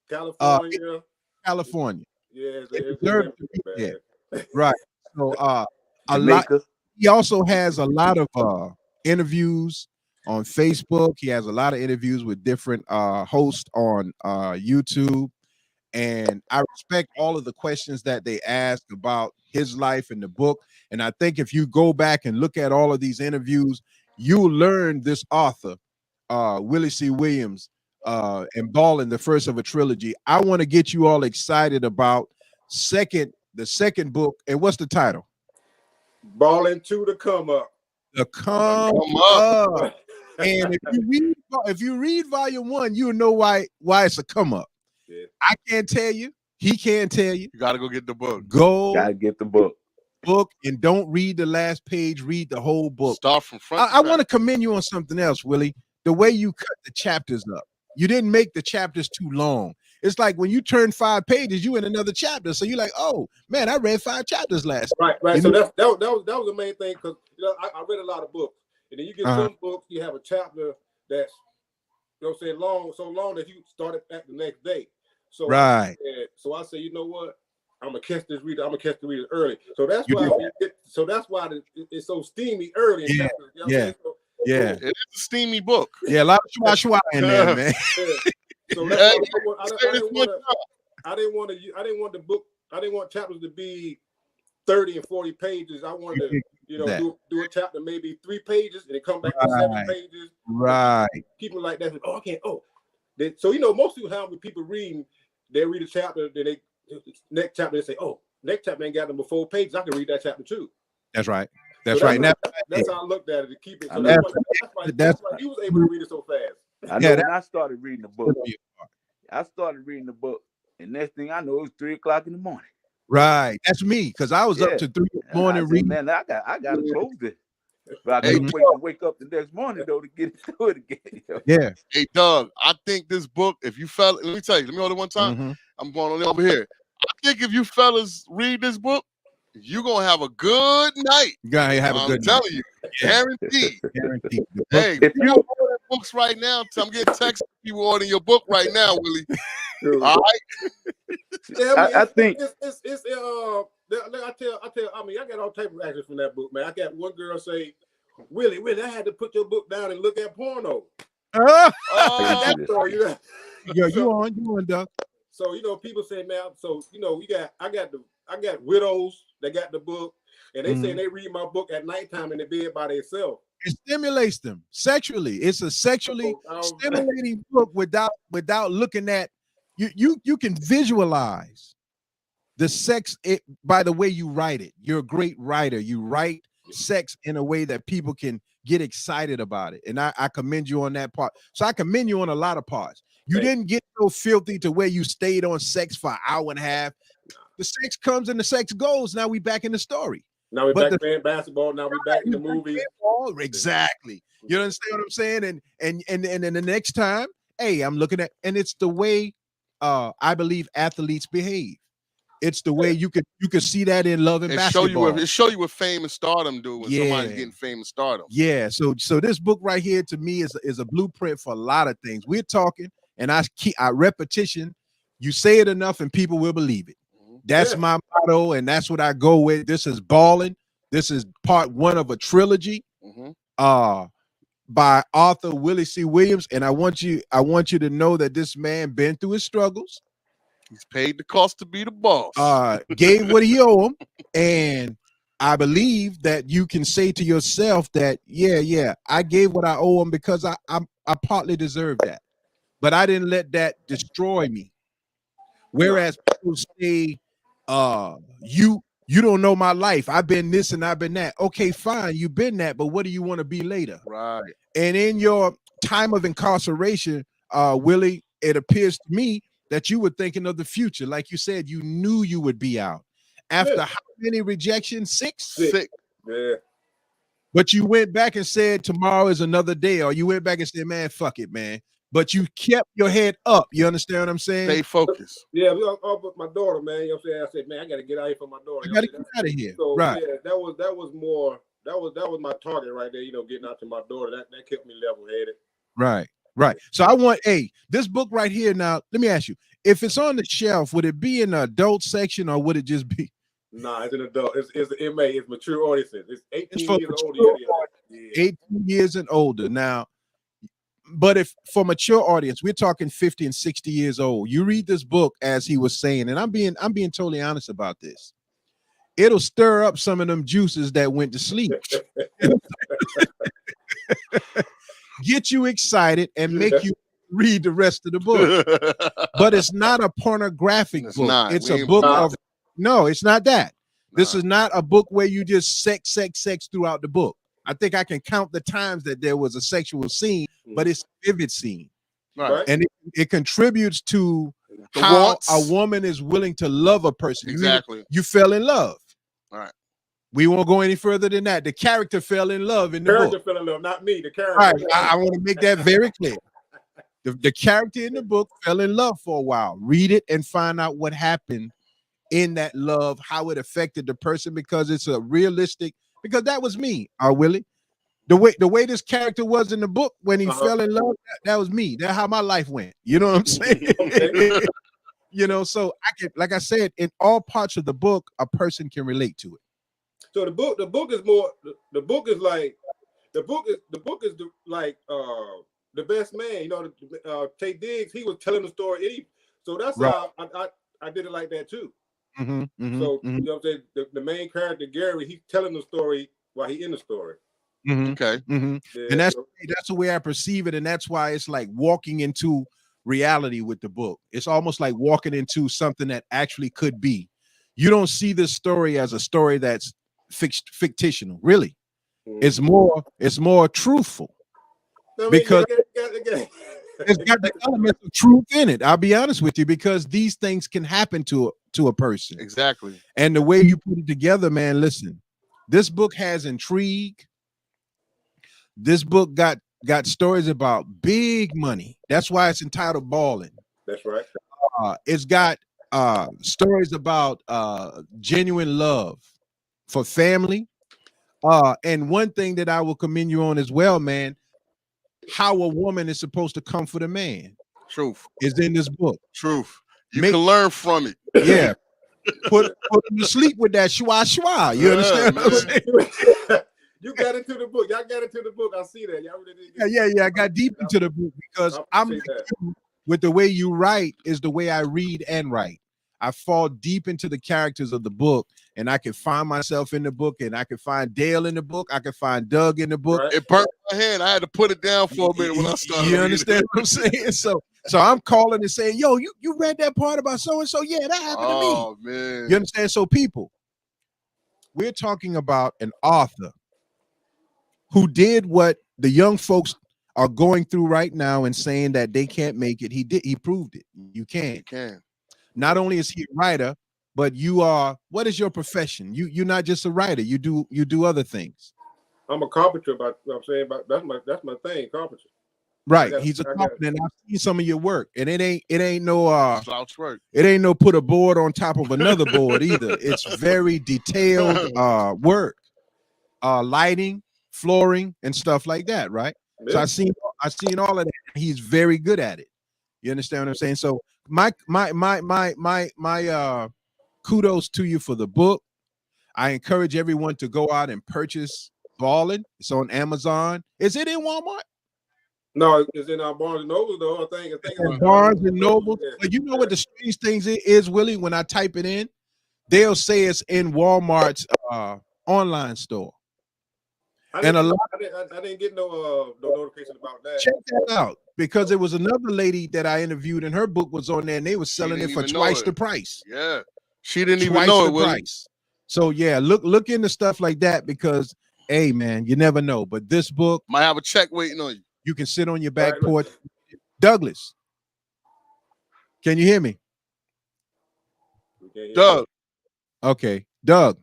E: California.
A: California.
E: Yeah,
A: it's right. So a lot. He also has a lot of interviews on Facebook. He has a lot of interviews with different hosts on YouTube. And I respect all of the questions that they ask about his life and the book. And I think if you go back and look at all of these interviews, you'll learn this author, Willie C. Williams, and BALLN, the first of a trilogy. I want to get you all excited about the second book. And what's the title?
E: BALLN 2 to come up.
A: The Come Up. And if you read volume 1, you'll know why it's a come up. Yeah. I can't tell you. He can't tell you.
C: You gotta go get the book.
F: Gotta get the book.
A: And don't read the last page. Read the whole book.
C: Start from front.
A: I want to commend you on something else, Willie. The way you cut the chapters up. You didn't make the chapters too long. It's like when you turn 5 pages, you in another chapter. So you're like, oh man, I read 5 chapters last.
E: Right.
A: You
E: So
A: know?
E: that was the main thing, because I read a lot of books, and then you get some books, you have a chapter that's so long that you start it at the next day. So
A: right.
E: So I say, you know what? I'm gonna catch this reader. I'm gonna catch the reader early. So that's why. It's so steamy early.
A: Yeah. Yeah.
C: It is a steamy book.
A: Yeah, a lot of schwa in there, man.
E: So that's why I didn't want the book. I didn't want chapters to be 30 and 40 pages. I wanted to, do a chapter maybe 3 pages and then come back to 7 pages.
A: Right.
E: People like that. Oh, I can't. Oh, so most people have with people reading. They read a chapter, then next chapter they say, "Oh, next chapter ain't got them 4 pages. I can read that chapter too."
A: That's right. That's right.
E: That's how I looked at it to keep it. So that's why he was able to read it so fast.
F: I know when I started reading the book. I started reading the book, and next thing I know, it was 3 o'clock in the morning.
A: Right. That's me, because I was up to 3 in the morning reading.
F: Man, I got to close it. But I couldn't wake up the next morning though to get into it again.
A: Yeah.
C: Hey, Doug, I think this book, if you fellas, let me tell you, let me hold it one time. I'm going on over here. I think if you fellas read this book, you're gonna have a good night.
A: You gotta have a good night.
C: I'm telling you, guaranteed.
A: Guaranteed.
C: Hey, if you order books right now, I'm getting texts people ordering your book right now, Willie. All right.
E: Yeah,
F: I think
E: it's I got all type of actions from that book, man. I got one girl say, Willie, I had to put your book down and look at porno.
A: You on, Doug.
E: So people say, man, so I got widows that got the book, and they say they read my book at nighttime in the bed by themselves.
A: It stimulates them sexually. It's a sexually stimulating book without looking at you can visualize the sex by the way you write it. You're a great writer. You write sex in a way that people can get excited about it. And I commend you on that part. So I commend you on a lot of parts. You didn't get so filthy to where you stayed on sex for an hour and a half. The sex comes and the sex goes. Now we back in the story.
E: Now we're back playing basketball. Now we're back in the movies.
A: Exactly. You understand what I'm saying? And then the next time, hey, I'm looking at, and it's the way I believe athletes behave. It's the way you could see that in love and basketball.
C: It show you what fame and stardom do when somebody's getting fame and stardom.
A: Yeah. So this book right here to me is a blueprint for a lot of things. We're talking, and I repetition. You say it enough, and people will believe it. That's my motto, and that's what I go with. This is BALLN. This is part 1 of a trilogy by author Willie C. Williams. And I want you to know that this man been through his struggles.
C: He's paid the cost to be the boss.
A: Gave what he owed him. And I believe that you can say to yourself that, yeah, I gave what I owe him because I partly deserve that. But I didn't let that destroy me. Whereas people say, you don't know my life. I've been this and I've been that. Okay, fine. You've been that, but what do you want to be later?
C: Right.
A: And in your time of incarceration, Willie, it appears to me that you were thinking of the future. Like you said, you knew you would be out. After how many rejections? 6?
C: 6.
E: Yeah.
A: But you went back and said, tomorrow is another day. Or you went back and said, man, fuck it, man. But you kept your head up. You understand what I'm saying?
C: Stay focused.
E: Yeah, but my daughter, man. You know what I'm saying? I said, man, I got to get out here for my daughter.
A: I got to get out of here.
E: So,
A: right.
E: Yeah, that was my target right there. Getting out to my daughter. That kept me level-headed.
A: Right. So I want this book right here. Now, let me ask you: if it's on the shelf, would it be in the adult section or would it just be?
E: Nah, it's an adult. It's MA. It's mature audiences. It's 18 years older.
A: 18 years and older. Now, but if for mature audience, we're talking 50 and 60 years old. You read this book as he was saying, and I'm being totally honest about this. It'll stir up some of them juices that went to sleep. Get you excited and make you read the rest of the book. But it's not a pornographic book.
C: Not.
A: It's
C: We
A: a book
C: not.
A: of no, it's not that. This
C: Nah.
A: is not a book where you just sex throughout the book. I think I can count the times that there was a sexual scene, but it's a vivid scene.
C: Right.
A: And it contributes to
C: The
A: how
C: wants.
A: a woman is willing to love a person.
C: Exactly.
A: You fell in love.
C: All right.
A: We won't go any further than that. The character fell in love in the
E: Character
A: book.
E: fell in love, not me. The character.
A: All right, I want to make that very clear. The character in the book fell in love for a while. Read it and find out what happened in that love, how it affected the person, because it's a realistic. Because that was me, Willie. The way this character was in the book when he fell in love, that was me. That's how my life went. You know what I'm saying?
E: Okay.
A: You know, so I can, like I said, in all parts of the book, a person can relate to it.
E: So the book is more. The book is like the book is like the best man. You know, Tay Diggs. He was telling the story. So that's how I did it like that too. So you know what I'm saying. The main character Gary, he's telling the story while he in the story.
C: Okay.
A: Yeah, and that's the way I perceive it, and that's why it's like walking into reality with the book. It's almost like walking into something that actually could be. You don't see this story as a story that's fictional, really. It's more truthful. I mean, because it's got the elements of truth in it. I'll be honest with you, because these things can happen to a person.
C: Exactly.
A: And the way you put it together, man, listen, this book has intrigue. This book got stories about big money. That's why it's entitled BALLN.
E: That's right.
A: It's got stories about genuine love for family. And one thing that I will commend you on as well, man, how a woman is supposed to comfort a man.
C: Truth
A: is in this book.
C: Truth. You can learn from it.
A: Yeah. Put him to sleep with that schwa schwa. You understand what I'm saying?
E: You got into the book. Y'all got into the book. I see that. Y'all really
A: did. Yeah. I got deep into the book because I'm with the way you write is the way I read and write. I fall deep into the characters of the book, and I can find myself in the book, and I can find Dale in the book. I can find Doug in the book.
E: Right.
C: It burnt my hand. I had to put it down for a minute when I started.
A: You understand what I'm saying? So I'm calling and saying, yo, you read that part about so-and-so? Yeah, that happened to me.
C: Oh, man.
A: You understand? So people, we're talking about an author who did what the young folks are going through right now and saying that they can't make it. He proved it. You can.
C: You can.
A: Not only is he a writer, but you are, what is your profession? You're not just a writer. You do other things.
E: I'm a carpenter, but I'm saying that's my thing, carpenter.
A: Right. He's a carpenter, and I've seen some of your work, and it ain't no
C: slouch work.
A: It ain't no put a board on top of another board either. It's very detailed work. Lighting, flooring, and stuff like that, right? Yeah. So I seen all of that. He's very good at it. You understand what I'm saying? So my kudos to you for the book. I encourage everyone to go out and purchase BALLN. It's on Amazon. Is it in Walmart?
E: No, it's in our Barnes and Noble though. I think it's
A: Barnes and Noble. But you know what the strange things is, Willie? When I type it in, they'll say it's in Walmart's online store.
E: I didn't get no notification about that.
A: Check that out, because there was another lady that I interviewed, and her book was on there, and they were selling it for twice the price.
C: Yeah, she didn't even know it.
A: Price. So yeah, look into stuff like that, because hey, man, you never know. But this book
C: might have a check waiting on you.
A: You can sit on your back porch. Douglas, can you hear me?
C: Doug.
A: Okay, Doug.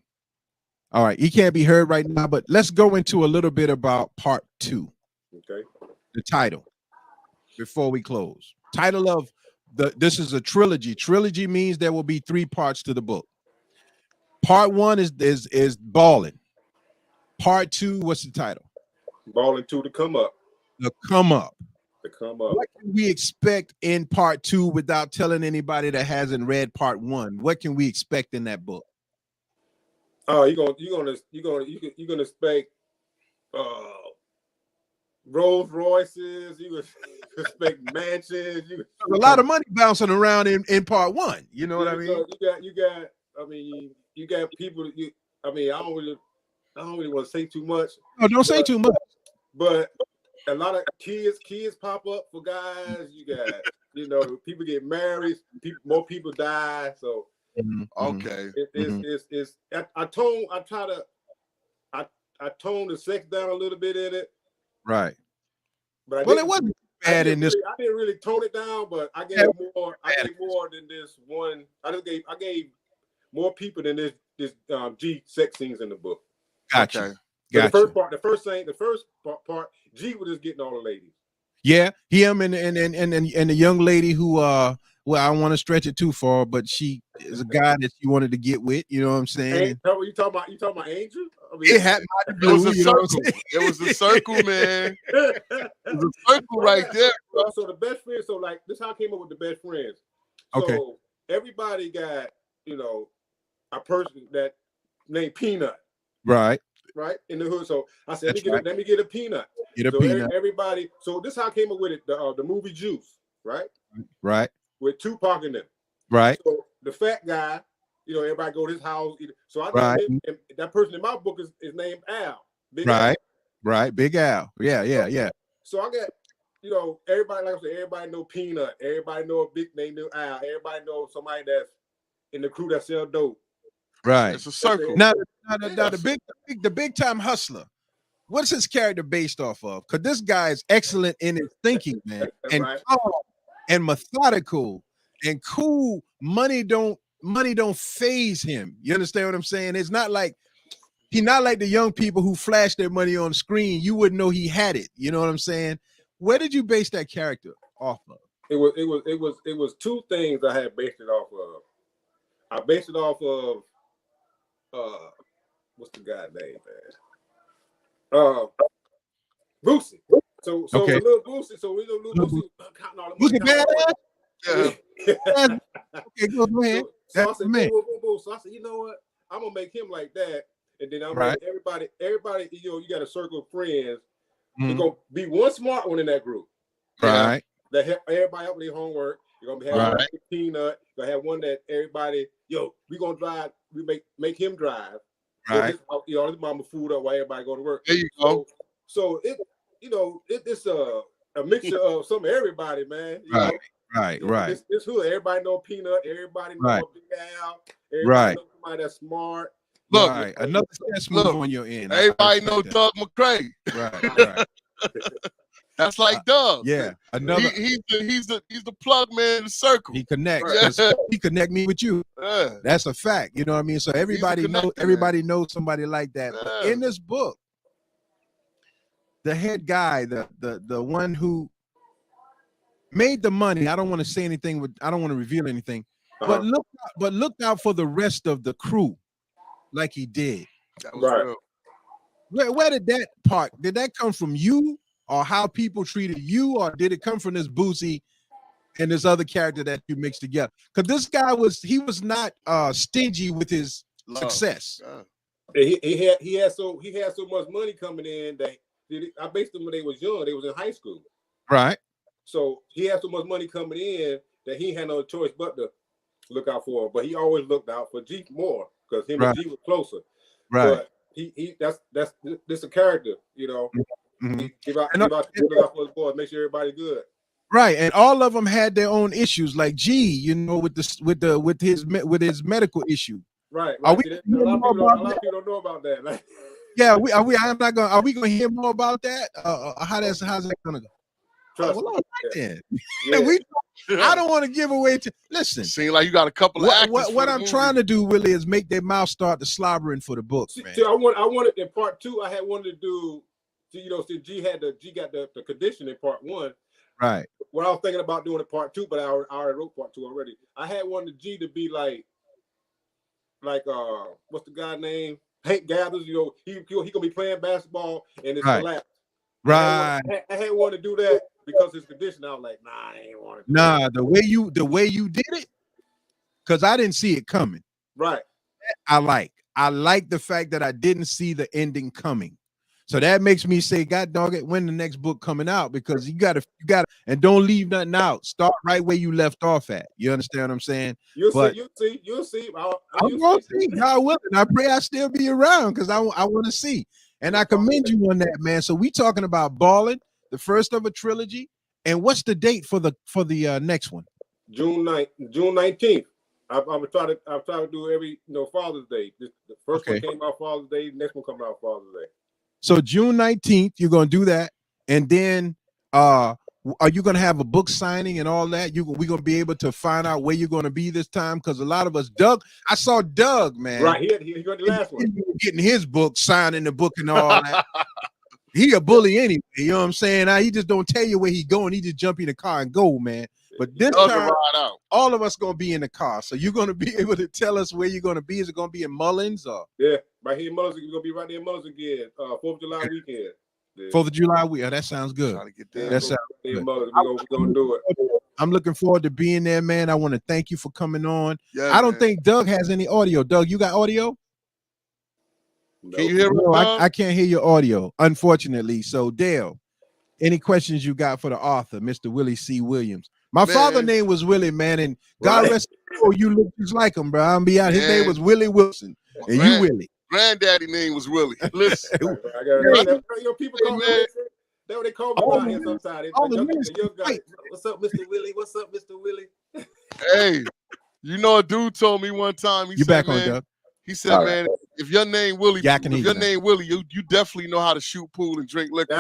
A: All right, he can't be heard right now, but let's go into a little bit about part 2.
E: Okay.
A: The title before we close. Title of this is a trilogy. Trilogy means there will be 3 parts to the book. Part 1 is BALLN. Part 2, what's the title?
E: BALLN 2, to come up.
A: The come up.
E: The come up.
A: What can we expect in part 2 without telling anybody that hasn't read part 1? What can we expect in that book?
E: Oh, you're gonna expect Rolls Royces. You would expect mansions. You
A: A lot of money bouncing around in part one. You know what I mean?
E: so you got. I mean, you got people. I mean, I don't really want to say too much.
A: No, don't say too much.
E: But a lot of kids pop up for guys. You got, people get married. More people die. So
C: Okay.
E: it's I toned the sex down a little bit in it.
A: Right.
E: But
A: Well, it wasn't bad in this.
E: I didn't really tone it down, but I gave more. I gave more than this one. I gave more people than this G sex scenes in the book.
A: Gotcha.
C: Okay.
A: Gotcha.
E: The first part, G was just getting all the ladies.
A: Yeah, him and the young lady who well, I don't want to stretch it too far, but she is a guy that she wanted to get with. You know what I'm saying?
E: You talking about Angel? I mean,
A: It happened.
C: It was a circle. It was a circle, man. It was a circle right there. Bro.
E: So the best friends. So like this, how I came up with the best friends. So
A: Okay.
E: everybody got a person that named Peanut.
A: Right.
E: Right in the hood. So I said,
A: That's
E: let me get a peanut.
A: Get a
E: so
A: peanut.
E: Everybody. So this is how I came up with it. The movie Juice. Right.
A: Right.
E: With Tupac in them.
A: Right.
E: So the fat guy, everybody go to his house. So I
A: Right.
E: that person in my book is named Al. Big
A: Right.
E: Al.
A: Right. Big Al. Yeah.
E: So I got, everybody, like I said, everybody know Peanut. Everybody know a big name named Al. Everybody know somebody that's in the crew that sell dope.
A: Right.
C: It's a circle.
A: Now the big time hustler. What's his character based off of? Because this guy is excellent in his thinking, man, and
E: Right.
A: calm and methodical and cool. Money don't phase him. You understand what I'm saying? It's not like he's not like the young people who flash their money on screen. You wouldn't know he had it. You know what I'm saying? Where did you base that character off of?
E: It was two things I had based it off of. I based it off of what's the guy's name, man? Boosie. So
A: Okay.
E: little Boosie. So we little Boosie counting all the
A: Boosie
E: money.
C: Yeah.
A: Okay, go ahead.
E: So I
A: That's
E: said,
A: the man.
E: boom. So I said, you know what? I'm gonna make him like that, and then I'm
A: Right.
E: gonna everybody. You got a circle of friends.
A: Mhm.
E: There's gonna be one smart one in that group.
A: Right.
E: That help everybody out with their homework. You're gonna have one with Peanut. You're gonna have one that everybody, we gonna drive. We make him drive.
A: Right.
E: His mama food up while everybody go to work.
C: There you go.
E: So it's a mixture of some of everybody, man.
A: Right.
E: This hood, everybody know Peanut. Everybody know
A: Right.
E: Big Al. Everybody
A: Right.
E: know somebody that's smart.
C: Look,
A: Right. Another chess move
C: look,
A: on your end.
C: everybody
A: I
C: know
A: respect
C: Doug McCrae.
A: that. Right.
C: That's like Doug.
A: Yeah. Another.
C: He's the plug man in the circle.
A: He connects.
C: Right.
A: 'Cause he connect me with you.
C: Yeah.
A: That's a fact. You know what I mean? So everybody knows somebody like that. But
C: Yeah.
A: in this book, the head guy, the one who made the money. I don't want to say anything. I don't want to reveal anything. But look out for the rest of the crew, like he did.
C: That was
E: Right.
C: real.
A: Where did that come from? You, or how people treated you, or did it come from this Boosie and this other character that you mixed together? Because this guy was not stingy with his success.
C: Yeah.
E: He had so much money coming in that I based them when they was young. They was in high school.
A: Right.
E: So he had so much money coming in that he had no choice but to look out for him. But he always looked out for G more because him and G was closer.
A: Right.
E: But he that's this a character,
A: Mhm.
E: He give out for his boys, make sure everybody good.
A: Right, and all of them had their own issues. Like G, with his medical issue.
E: Right.
A: Are we
E: See, a
A: gonna
E: lot
A: hear
E: of
A: more
E: people
A: about
E: don't know about that. Like,
A: Yeah, are we gonna hear more about that? How's that gonna go?
E: trust
A: Well,
E: me.
A: all right then.
E: Yeah.
A: I don't want to give away. Listen,
C: Seems like you got a couple of actors.
A: what I'm trying to do, Willie, is make their mouth start to slobbering for the book, man.
E: See, I wanted in part 2. I had wanted to do. See, G got the condition in part 1.
A: Right.
E: What I was thinking about doing in part 2, but I already wrote part 2 already. I had wanted G to be like what's the guy name? Hank Gathers. He gonna be playing basketball and it's collapsed.
A: Right.
E: I had wanted to do that because his condition. I was like, nah, I ain't want to.
A: Nah, the way you did it, because I didn't see it coming.
E: Right.
A: I like the fact that I didn't see the ending coming. So that makes me say, God dog it, when the next book coming out? Because you gotta, and don't leave nothing out. Start right where you left off at. You understand what I'm saying?
E: You'll
A: But
E: see.
A: I'm gonna see, God willing. I pray I still be around because I want to see. And I commend you on that, man. So we talking about BALLN, the first of a trilogy. And what's the date for the next one?
E: June 19th. I'm gonna try to do every Father's Day. The first one came out Father's Day. The next one come out Father's Day.
A: So June 19th, you're gonna do that, and then are you gonna have a book signing and all that? We're gonna be able to find out where you're gonna be this time, because a lot of us, I saw Doug, man.
E: Right, he got the last one.
A: Getting his book, signing the book and all that. He a bully anyway, you know what I'm saying? He just don't tell you where he going. He just jump in the car and go, man. But this time, all of us gonna be in the car, so you're gonna be able to tell us where you're gonna be. Is it gonna be in Mullins or?
E: Yeah, right here in Mullins. You're gonna be right there in Mullins again. 4th of July weekend. Yeah.
A: 4th of July weekend. That sounds good. That sounds good.
E: We're gonna do it.
A: I'm looking forward to being there, man. I want to thank you for coming on.
C: Yeah,
A: I don't think Doug has any audio. Doug, you got audio?
C: Can you hear me?
A: I can't hear your audio, unfortunately. So, Dale, any questions you got for the author, Mr. Willie C. Williams? My father's name was Willie, man, and God rest his soul, you look just like him, bro. I'm be out. His name was Willie Wilson, and you Willie.
C: Granddaddy name was Willie. Listen,
E: people call me. That's what they call me out here sometimes. What's up, Mr. Willie? What's up, Mr. Willie?
C: Hey, a dude told me one time.
A: You back on, Doug?
C: He said, man, if your name Willie, you definitely know how to shoot pool and drink liquor.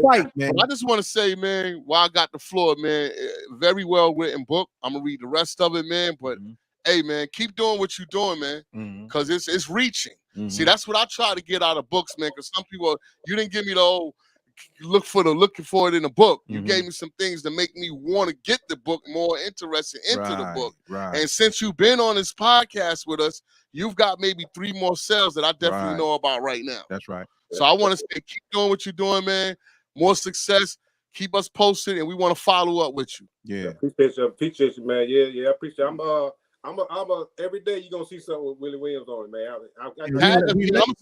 A: Right, man.
C: I just want to say, man, while I got the floor, man, very well written book. I'm gonna read the rest of it, man. But hey, man, keep doing what you're doing, man, because it's reaching. See, that's what I try to get out of books, man. Because some people, you didn't give me the old looking for it in a book. You gave me some things to make me want to get the book more interested into the book.
A: Right.
C: And since you've been on this podcast with us, you've got maybe 3 more sales that I definitely know about right now.
A: That's right.
C: So I want to say, keep doing what you're doing, man. More success. Keep us posted, and we want to follow up with you.
A: Yeah.
E: Appreciate you, man. Yeah, I appreciate it. I'm every day you're gonna see something with Willie Williams on it, man. I'm
C: gonna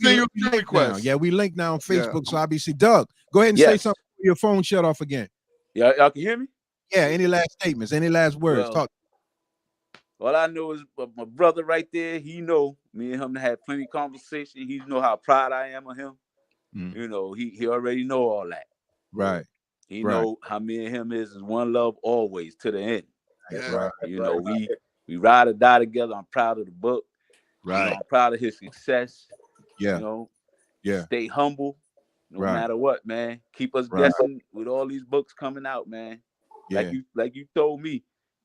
C: send you a request.
A: Yeah, we link now on Facebook, so obviously, Doug, go ahead and say something. Your phone shut off again.
F: Yeah, y'all can hear me?
A: Yeah. Any last statements? Any last words? Talk.
F: All I know is my brother right there. He know me and him had plenty of conversation. He know how proud I am of him. He already know all that.
A: Right.
F: He know how me and him is one love always to the end.
C: Yeah.
F: We ride or die together. I'm proud of the book.
A: Right.
F: I'm proud of his success.
A: Yeah.
F: Stay humble. No matter what, man. Keep us guessing with all these books coming out, man.
A: Yeah.
F: Like you told me,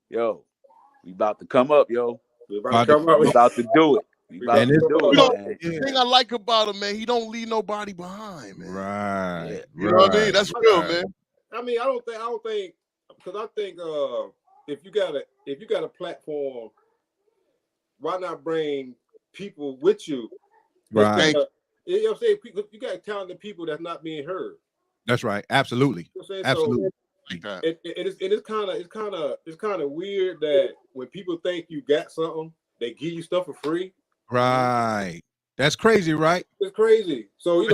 F: yo, we about to come up, yo.
E: We about to come up.
F: We about to do it. We about to do it, man.
C: The thing I like about him, man, he don't leave nobody behind, man.
A: Right.
C: You know what I mean? That's real, man.
E: I mean, I don't think because I think if you got a platform, why not bring people with you?
A: Right.
E: You know what I'm saying? You got talented people that's not being heard.
A: That's right. Absolutely.
E: You know what I'm saying?
A: Absolutely.
E: So, it's kind of weird that when people think you got something, they give you stuff for free.
A: Right. That's crazy, right?
E: It's crazy. So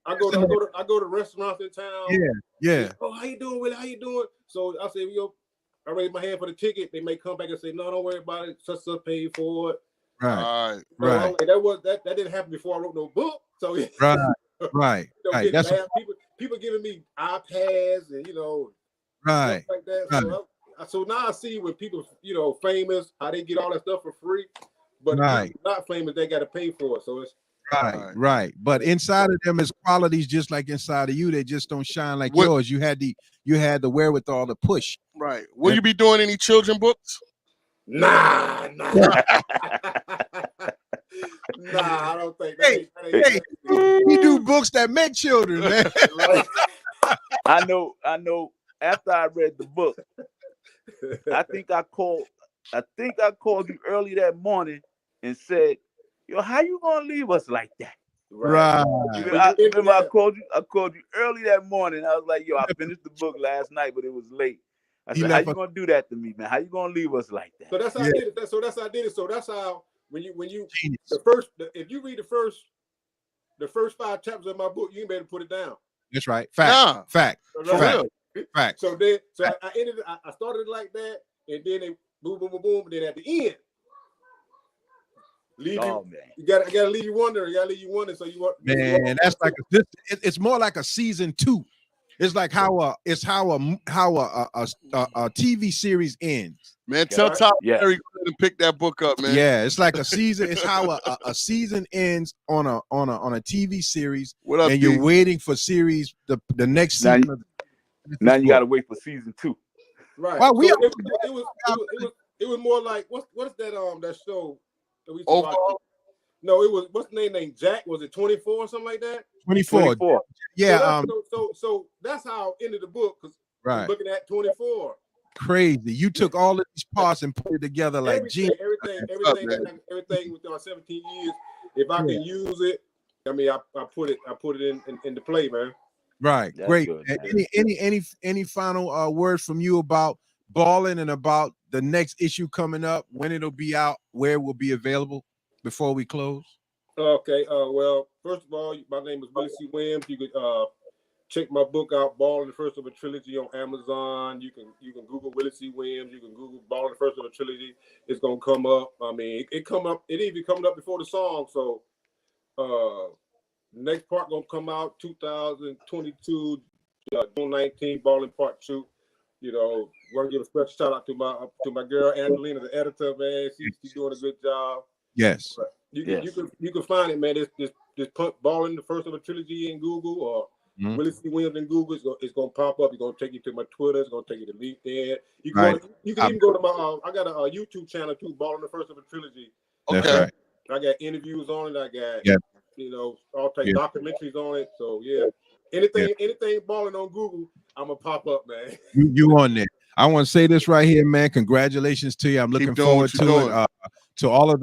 E: I go to restaurants in town.
A: Yeah.
E: Oh, how you doing, Willie? How you doing? So I say, I raise my hand for the ticket. They may come back and say, no, don't worry about it. Such paid for it.
A: Right.
E: So
A: right.
E: That didn't happen before I wrote no book. So
A: right.
E: That's people giving me iPads and
A: right
E: like that.
A: Right.
E: So now I see when people famous how they get all that stuff for free, but not famous they got to pay for it. So it's
A: right. But inside of them is qualities just like inside of you. They just don't shine like yours. You had the wherewithal to push.
C: Right. Will you be doing any children books?
E: Nah. Nah, I don't think.
A: Hey, we do books that make children, man.
F: I know. After I read the book, I think I called you early that morning and said, "Yo, how you gonna leave us like that?"
A: Right.
F: Remember I called you early that morning. I was like, "Yo, I finished the book last night, but it was late." I said, "How you gonna do that to me, man? How you gonna leave us like that?"
E: So that's how I did it. So that's how I did it. So that's how when you if you read the the first 5 chapters of my book, you ain't better put it down.
A: That's right. Fact.
C: Nah.
A: Fact.
C: For
A: Fact.
C: real.
A: Fact.
E: So then, I ended. I started it like that, and then they boom, boom, boom, boom. And then at the end, leave
F: Oh
E: you.
F: man.
E: I gotta leave you wondering. So you want,
A: Man, that's like it's more like a season 2. It's like how a TV series ends.
C: Man, tell
E: Right.
C: Tyler
F: Yeah.
C: Perry go ahead and pick that book up, man.
A: Yeah, it's like a season. It's how a season ends on a TV series,
C: What up,
A: and you're
C: D?
A: waiting for series the next
F: Now
A: season.
F: Now you got to wait for season 2.
E: right.
A: Well, we
E: So
A: are-
E: it was more like what is that that show that we used to watch?
C: Overall?
E: No, it was what's the name named Jack? Was it 24 or something like that?
A: 24.
F: 24.
A: Yeah,
E: So that's how I ended the book, because
A: right.
E: looking at 24.
A: Crazy. You took all of these parts and put it together like
E: Everything,
A: genius.
E: everything within 17 years. If I can use it, I mean, I put it into play, man.
A: Right.
F: That's
A: Great.
F: good,
A: Any final words from you about BALLN and about the next issue coming up, when it'll be out, where it will be available before we close?
E: Okay. Well, first of all, my name is Willie C. Williams. You could check my book out, BALLN, the First of a Trilogy, on Amazon. You can Google Willie C. Williams. You can Google BALLN, the First of a Trilogy. It's gonna come up. I mean, it come up. It even coming up before the song. So, next part gonna come out 2022, June 19th, BALLN Part 2. You know, want to give a special shout out to my girl Angelina, the editor, man. She's doing a good job.
A: Yes.
E: But you can find it, man. This put BALLN, the First of a Trilogy, in Google, or Willie C. Williams in Google. It's gonna pop up. It's gonna take you to my Twitter. It's gonna take you to LinkedIn. You can even go to my I got a YouTube channel too, BALLN, the First of a Trilogy.
A: That's
C: Okay.
A: right.
E: I got interviews on it. I got all type documentaries on it. So anything BALLN on Google, I'm gonna pop up, man.
A: You on there. I want to say this right here, man. Congratulations to you. I'm looking forward to it. To all of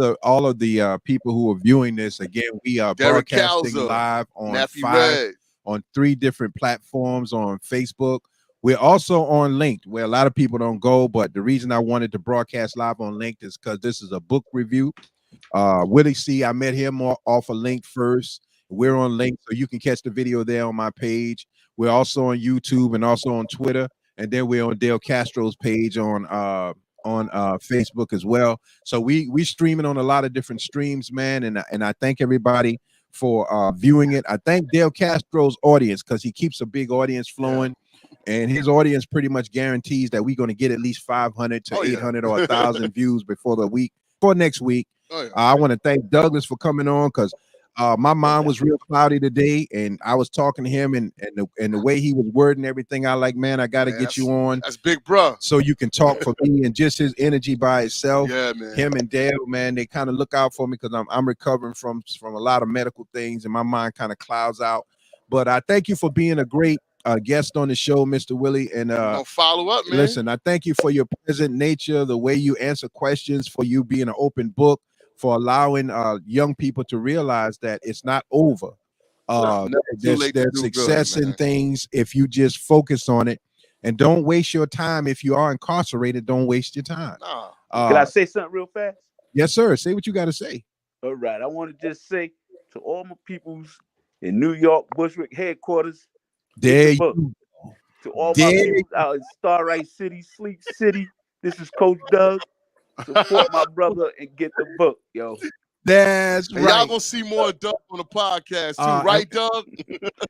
A: the people who are viewing this. Again, we are
C: Derek
A: broadcasting
C: Calza,
A: live on
C: Nappy
A: 5
C: Red.
A: on 3 different platforms on Facebook. We're also on Linked, where a lot of people don't go, but the reason I wanted to broadcast live on Linked is because this is a book review. Willie C, I met him off of Linked first. We're on Linked, so you can catch the video there on my page. We're also on YouTube and also on Twitter, and then we're on Dale Castro's page on Facebook as well. So we streaming on a lot of different streams, man, and I thank everybody for viewing it. I thank Dale Castro's audience, because he keeps a big audience flowing, and his audience pretty much guarantees that we're going to get at least 500 to 800 or 1,000 views before next week. I want to thank Douglas for coming on, because my mind was real cloudy today, and I was talking to him, and the way he was wording everything, I like, man, I got to get you on.
C: That's big, bro.
A: So you can talk for me, and just his energy by itself.
C: Yeah, man.
A: Him and Dale, man, they kind of look out for me, because I'm recovering from a lot of medical things, and my mind kind of clouds out. But I thank you for being a great guest on the show, Mr. Willie. And
C: gonna follow up, man.
A: Listen, I thank you for your present nature, the way you answer questions, for you being an open book, for allowing young people to realize that it's not over. There's success in things if you just focus on it, and don't waste your time. If you are incarcerated, don't waste your time.
F: Can I say something real fast?
A: Yes, sir. Say what you got to say.
F: All right. I want to just say to all my peoples in New York, Bushwick headquarters,
A: there you
F: go. To all my people out in Starlight City, Sleep City, this is Coach Doug. Support my brother and get the book, yo.
A: That's
C: right. Y'all gonna see more Doug on the podcast too, right, Doug?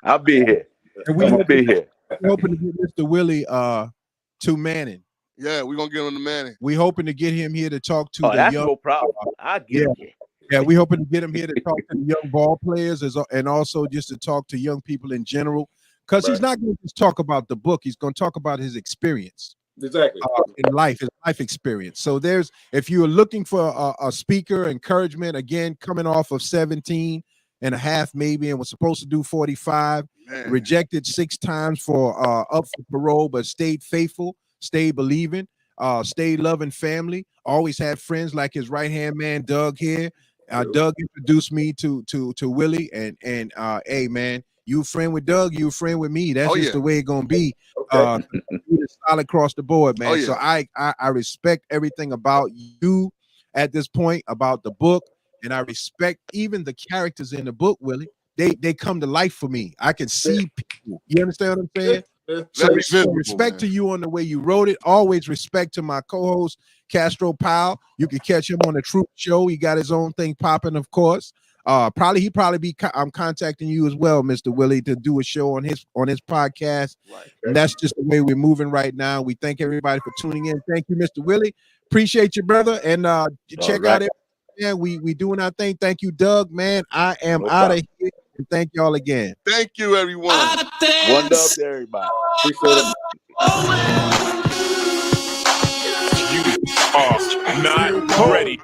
F: I'll be here. I'll be here.
A: We're hoping to get Mr. Willie to Manning.
C: Yeah, we're gonna get on the Manning.
A: We're hoping to get him here to talk to the
F: that's
A: young.
F: No problem. I get it.
A: Yeah, we're hoping to get him here to talk to the young ball players, and also just to talk to young people in general. Because he's not going to just talk about the book; he's going to talk about his experience.
E: Exactly.
A: In life, his life experience. So if you're looking for a speaker, encouragement, again, coming off of 17 and a half maybe, and was supposed to do 45, rejected 6 times for up for parole, but stayed faithful, stayed believing, stayed loving family, always had friends like his right-hand man, Doug here. Doug introduced me to Willie, and hey, man, you a friend with Doug, you a friend with me. That's just the way it's gonna be. Solid across the board, man. So I respect everything about you at this point, about the book, and I respect even the characters in the book, Willie, they come to life for me. I can see people. You understand what I'm saying? So,
C: Very visible,
A: respect
C: man.
A: to you on the way you wrote it. Always respect to my co-host Castro Powell. You can catch him on the Truth Show. He got his own thing popping, of course. I'm contacting you as well, Mr. Willie, to do a show on his podcast.
C: Right.
A: And that's just the way we're moving right now. We thank everybody for tuning in. Thank you, Mr. Willie. Appreciate you, brother. And check out it. Yeah, we doing our thing. Thank you, Doug. Man, I am out of here. And thank y'all again.
C: Thank you, everyone.
F: One love to everybody.
E: Appreciate it.
D: You are not ready.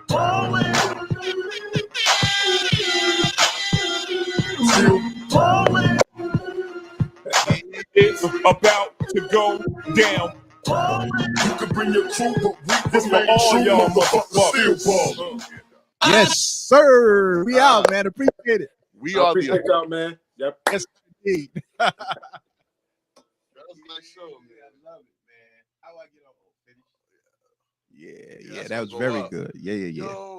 D: It's about to go down. You can bring your crew, but we for all y'all motherfuckers still ballin'.
A: Yes, sir. We out, man. Appreciate it.
C: We
E: I
C: are
E: appreciate
C: the.
E: y'all, man. Yep.
A: Yes, indeed.
C: That was a nice show, man.
A: I love it, man. How I get on?
C: Yeah,
A: Yeah,
C: that's
A: that was
C: gonna go
A: very
C: up.
A: good. Yeah.
C: Yo.